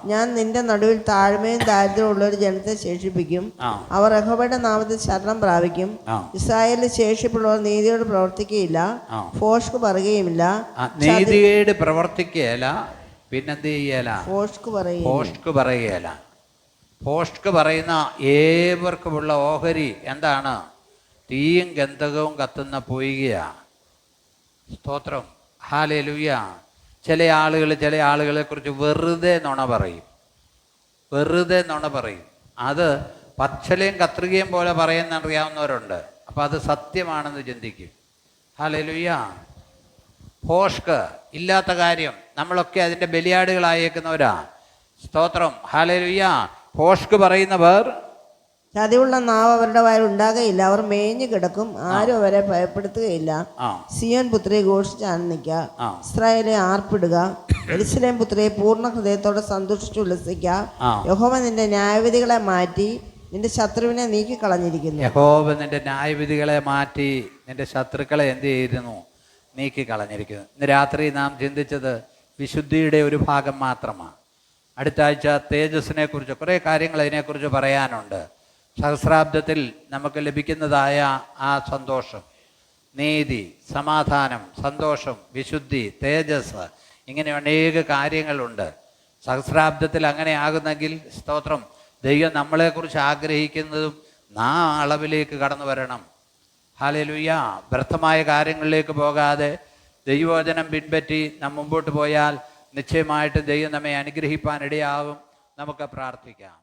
ഞാൻ നിന്റെ നടുവിൽ താഴ്മയും ദാരിദ്ര്യമുള്ള ഒരു ജനത്തെ ശേഷിപ്പിക്കും. അവർ യഹോവയുടെ നാമത്തിൽ ശരണം പ്രാപിക്കും. ഇസ്രായേലിൽ ശേഷിപ്പുള്ളവർ നീതിയോട് പ്രവർത്തിക്കുകയില്ല, ഫോഷ്ക്ക് പറയുകയുമില്ല. നീതിയോട് പ്രവർത്തിക്കുകയില്ല, പിന്നെന്ത് ചെയ്യല? ഫോഷ്ക്ക് പറയുകയില്ല. ഫോഷ്ക്ക് പറയുന്ന ഏവർക്കുമുള്ള ഓഹരി എന്താണ്? തീയും ഗന്ധകവും കത്തുന്ന പൊയ്കയാ. സ്തോത്രം, ഹല്ലേലൂയ. ചില ആളുകളെ കുറിച്ച് വെറുതെ നുണ പറയും. അത് പച്ചലയും കത്രികയും പോലെ പറയുന്നറിയാവുന്നവരുണ്ട്. അപ്പോൾ അത് സത്യമാണെന്ന് ചിന്തിക്കും. ഹല്ലേലൂയ. ഫോഷ്ക്ക് ഇല്ലാത്ത കാര്യം, നമ്മളൊക്കെ അതിൻ്റെ ബലിയാടുകളായേക്കുന്നവരാ. സ്തോത്രം, ഹല്ലേലൂയ. ഫോഷ്ക്ക് പറയുന്നവർ, ചതിവുള്ള നാവ് അവരുടെ വായിൽ ഉണ്ടാകുകയില്ല. അവർ മേഞ്ഞു കിടക്കും, ആരും അവരെ ഭയപ്പെടുത്തുകയില്ല. സിയോൻ പുത്രിയെ ഘോഷിച്ച് ആനന്ദിക്കുക, ഇസ്രായേലെ ആർപ്പിടുക. യെരൂശലേം പുത്രിയെ പൂർണ്ണ ഹൃദയത്തോടെ സന്തോഷിച്ച് ഉല്ലസിക്കുക. യഹോവ നിന്റെ ന്യായവിധികളെ മാറ്റി നിന്റെ ശത്രുവിനെ നീക്കിക്കളഞ്ഞിരിക്കുന്നു. യഹോവ നിന്റെ ന്യായവിധികളെ മാറ്റി നിന്റെ ശത്രുക്കളെ എന്ത് ചെയ്തിരുന്നു? നീക്കിക്കളഞ്ഞിരിക്കുന്നു. ഇന്ന് രാത്രി നാം ചിന്തിച്ചത് വിശുദ്ധിയുടെ ഒരു ഭാഗം മാത്രമാണ്. അടുത്ത ആഴ്ച തേജസ്സിനെ കുറിച്ച് കുറേ കാര്യങ്ങൾ അതിനെക്കുറിച്ച് പറയാനുണ്ട്. സഹസ്രാബ്ദത്തിൽ നമുക്ക് ലഭിക്കുന്നതായ ആ സന്തോഷം, നീതി, സമാധാനം, സന്തോഷം, വിശുദ്ധി, തേജസ്, ഇങ്ങനെ അനേക കാര്യങ്ങളുണ്ട്. സഹസ്രാബ്ദത്തിൽ അങ്ങനെ ആകുന്നെങ്കിൽ, സ്തോത്രം, ദൈവം നമ്മളെക്കുറിച്ച് ആഗ്രഹിക്കുന്നതും ആ അളവിലേക്ക് കടന്നു വരണം. ഹല്ലേലൂയ. വ്യർത്ഥമായ കാര്യങ്ങളിലേക്ക് പോകാതെ ദൈവവചനം പിൻപറ്റി നാം മുമ്പോട്ട് പോയാൽ നിശ്ചയമായിട്ടും ദൈവം നമ്മെ അനുഗ്രഹിപ്പാൻ ഇടയാകും. നമുക്ക് പ്രാർത്ഥിക്കാം.